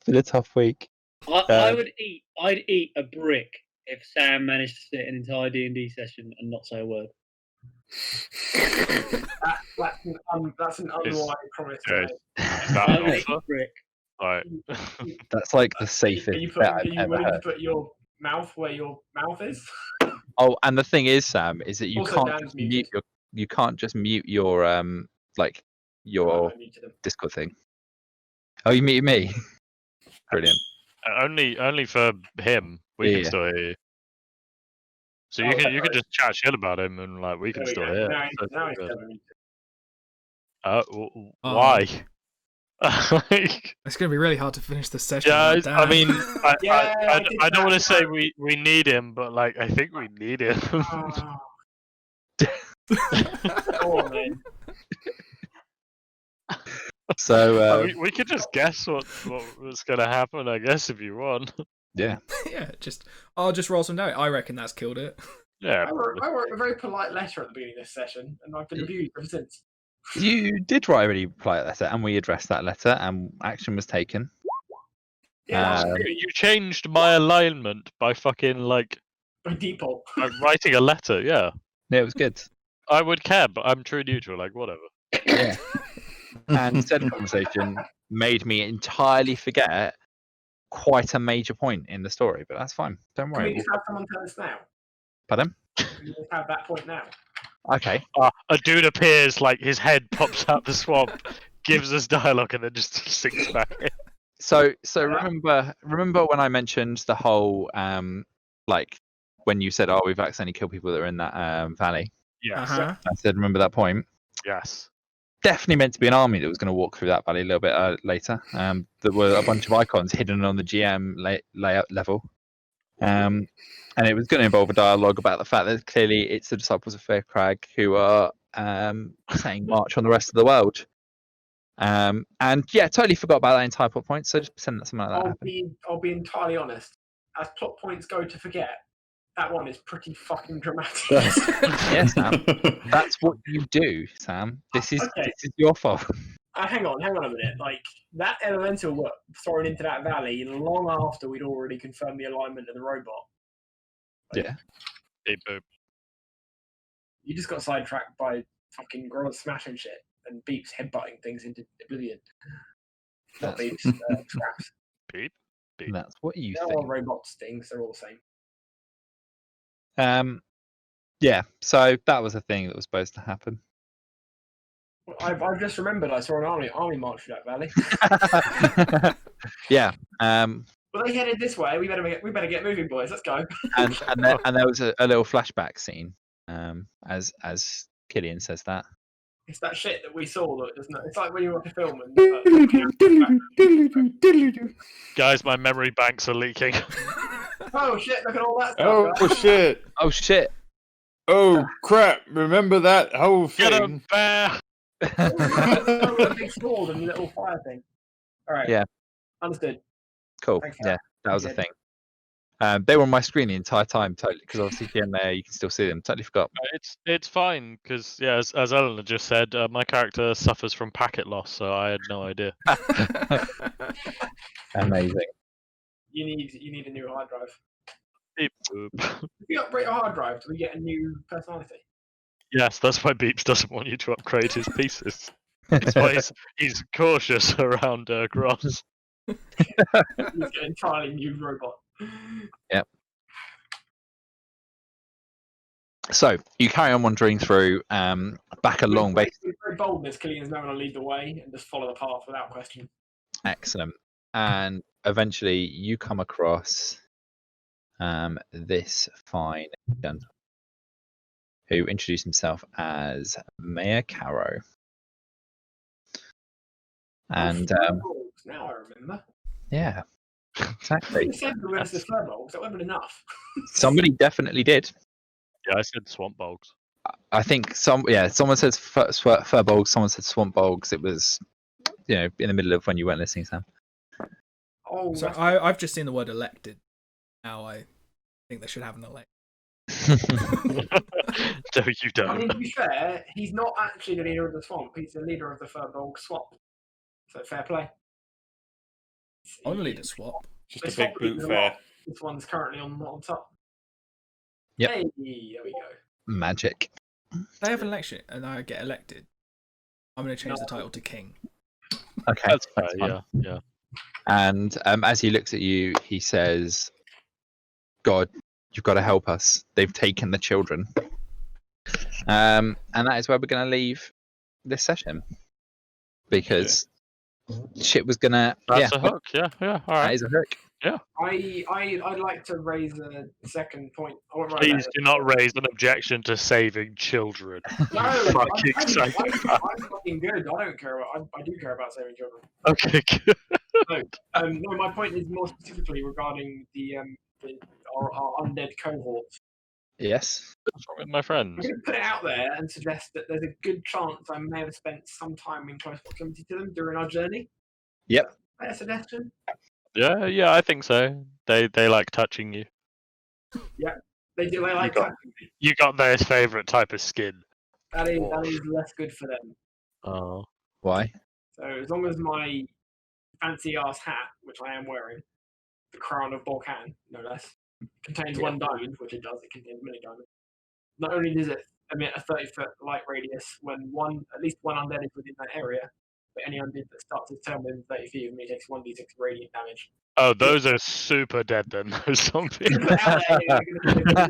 been a tough week. I'd eat a brick if Sam managed to sit an entire D&D session and not say a word. that's an unwise promise. Yeah, to I would make. eat a brick. Alright. That's like the Are safest you, bet are I've you ever willing to heard. put your mouth where your mouth is? Oh, and the thing is, Sam, is that you Also, can't Dan's just muted. mute your like your I muted him. Discord thing. Oh, you muted me. Brilliant. Only for him. We Yeah. can still hear you. So Oh, you can right. just chat shit about him and like we can There we still go. hear. Now So it's now all he's good. telling me. Why? Like, It's going to be really hard to finish the session. yeah, without I Dan. mean, Yeah, I did I don't want to that. say we need him, but like I think we need him. Oh. Go on, then. So we could just guess what was gonna happen, I guess, if you want. yeah. Yeah, I'll just roll some damage. I reckon that's killed it. Yeah. I wrote a very polite letter at the beginning of this session, and I've been abused ever since. You did write a really polite letter, and we addressed that letter, and action was taken. Yeah, You changed my alignment by fucking like by default. by writing a letter. Yeah, Yeah, it was good. I would care, but I'm true neutral. Like whatever. Yeah. And said conversation made me entirely forget quite a major point in the story, but that's fine. Don't Can we worry. just have someone tell us now? Pardon? Can we just have that point now? Okay. A dude appears, like his head pops out the swamp, gives us dialogue, and then just sinks back in. So remember when I mentioned the whole like when you said, "Oh, we've accidentally killed people that are in that valley." Yes. Uh-huh. I said, "Remember that point?" Yes. Definitely meant to be an army that was going to walk through that valley a little bit later. There were a bunch of icons hidden on the GM layout level, and it was going to involve a dialogue about the fact that clearly it's the disciples of Faircrag who are saying march on the rest of the world. And yeah, totally forgot about that entire plot point. So just pretend that something like that happened. I'll be entirely honest. As plot points go to forget, that one is pretty fucking dramatic. Yes, Sam. That's what you do, Sam. This is your fault. Hang on a minute. Like that elemental were thrown into that valley long after we'd already confirmed the alignment of the robot. Like, Yeah. Beep boop. You just got sidetracked by fucking Grodd smashing shit and Beeps headbutting things into oblivion. Not Beeps, scraps. Beep. Beep. That's what you They're think. all robots things. They're all the same. Yeah. So that was a thing that was supposed to happen. I've just remembered I saw an army march through that valley. Yeah. Well, they headed this way. We better get moving, boys. Let's go. And there was a little flashback scene. As Killian says that. It's that shit that we saw. That doesn't it? It's like when you watch a film and. Guys, my memory banks are leaking. Oh shit! Look at all that stuff. Oh shit! Oh shit! Oh crap! Remember that whole Get thing? him, bear! Oh, a big sword and a little fire thing. All right. Yeah. Understood. Cool. Thanks, Yeah, that was a Good. thing. They were on my screen the entire time, totally, because obviously here and there you can still see them. Totally forgot. It's fine because yeah, as Eleanor just said, my character suffers from packet loss, so I had no idea. Amazing. You need a new hard drive. Beep boop. If you upgrade a hard drive, do we get a new personality? Yes, that's why Beeps doesn't want you to upgrade his pieces. That's why he's cautious around Gross. You get an entirely new robot. Yep. So you carry on wandering through, back along. With very boldness, Killian's now going to lead the way and just follow the path without question. Excellent. And eventually you come across this fine gentleman who introduced himself as Mayor Caro. And now I remember. yeah, exactly. You said we went to the Furbolgs, that would have been enough. Somebody definitely did. Yeah, I said swamp bogs. I think someone says furbolgs, someone said swamp bogs. It was, in the middle of when you weren't listening, Sam. Oh, So I've just seen the word elected. Now I think they should have an elect. No, you I mean, don't. to be fair, he's not actually the leader of the swamp. He's the leader of the Furbolg swamp. So fair play. Only to swap. Just a big boot fair. This one's currently on top. Yep. Hey, there we go. Magic. If I have an election and I get elected, I'm going to change the title to king. Okay, That's fair. fine. Yeah. And as he looks at you, he says, "God, you've got to help us. They've taken the children." And that is where we're going to leave this session, because shit was gonna. That's a hook. Yeah. All That right. is a hook. I'd like to raise a second point. Please do not raise an objection to saving children. No, Fucking I'm psychopath. fucking good. I don't care. I do care about saving children. Okay, good. No, my point is more specifically regarding our undead cohort. Yes. What's wrong with my I'm friends? going to put it out there and suggest that there's a good chance I may have spent some time in close proximity to them during our journey. Yep. Is that a suggestion? Yeah, I think so. They like touching you. They do. They like got- touching me. You got their favourite type of skin. That is less good for them. Oh. Why? So as long as my fancy ass hat, which I am wearing, the crown of Balkan, no less, contains one diamond, which it does. It contains many diamonds. Not only does it emit a 30-foot light radius when at least one undead is within that area, but any undead that starts his turn within 30 feet of me takes 1d6 radiant damage. Oh, those are super dead then, those zombies. Put it out there, they've got-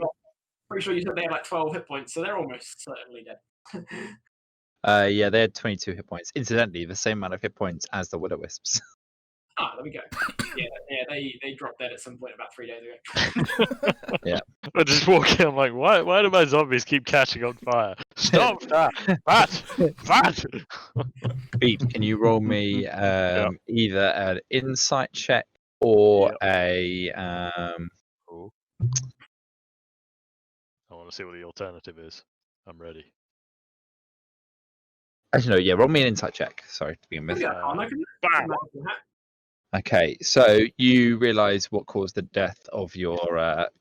pretty sure you said they had like 12 hit points, so they're almost certainly dead. Yeah, they had 22 hit points. Incidentally, the same amount of hit points as the Will-O-Wisps. There we go. Yeah, they dropped dead at some point about 3 days ago. I just walk in, I'm like, why do my zombies keep catching on fire? Stop that! That! Beat, can you roll me either an insight check or a Cool. I want to see what the alternative is. I'm ready. actually no, yeah, roll me an insight check. Sorry to begin with. Yeah, I can Bam! Okay, so you realise what caused the death of your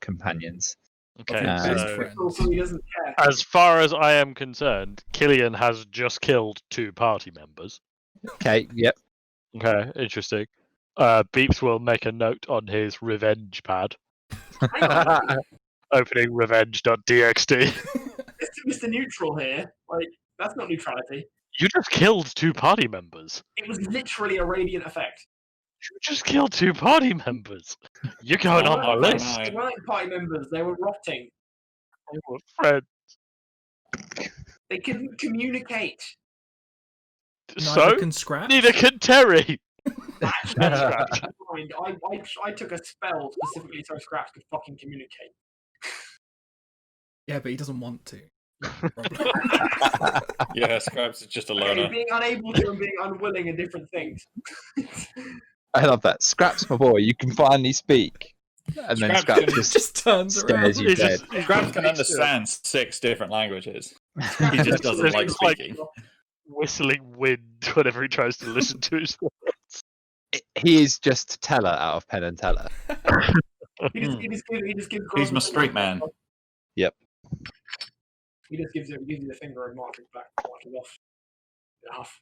companions. Okay, Best so friend. Also, he doesn't care. as far as I am concerned, Killian has just killed 2 party members. Okay, yep. Okay, interesting. Beeps will make a note on his revenge pad, Hang on, opening revenge.txt. it's Mr. Neutral here. Like, that's not neutrality. You just killed 2 party members. It was literally a radiant effect. You just killed 2 party members. You're going on my Oh, list. no. They weren't party members, they were rotting. They were friends. They couldn't communicate. So Neither can scratch. neither can Terry. Actually, Scratch. mind, I took a spell specifically so Scraps could fucking communicate. Yeah, but he doesn't want to. Yeah, Scraps is just a Okay, loner. being unable to and being unwilling are different things. I love that. Scraps, my boy, you can finally speak. And then Scraps Scraps can- just Just turns around. stares you He dead. just- Scraps can understand 6 different languages. He just doesn't like It's like- speaking. Whistling wind whenever he tries to listen to his. He is just Teller out of Penn and Teller. He just gives He's my street man. Yep. He just gives you the finger and marches back, marches off. Enough.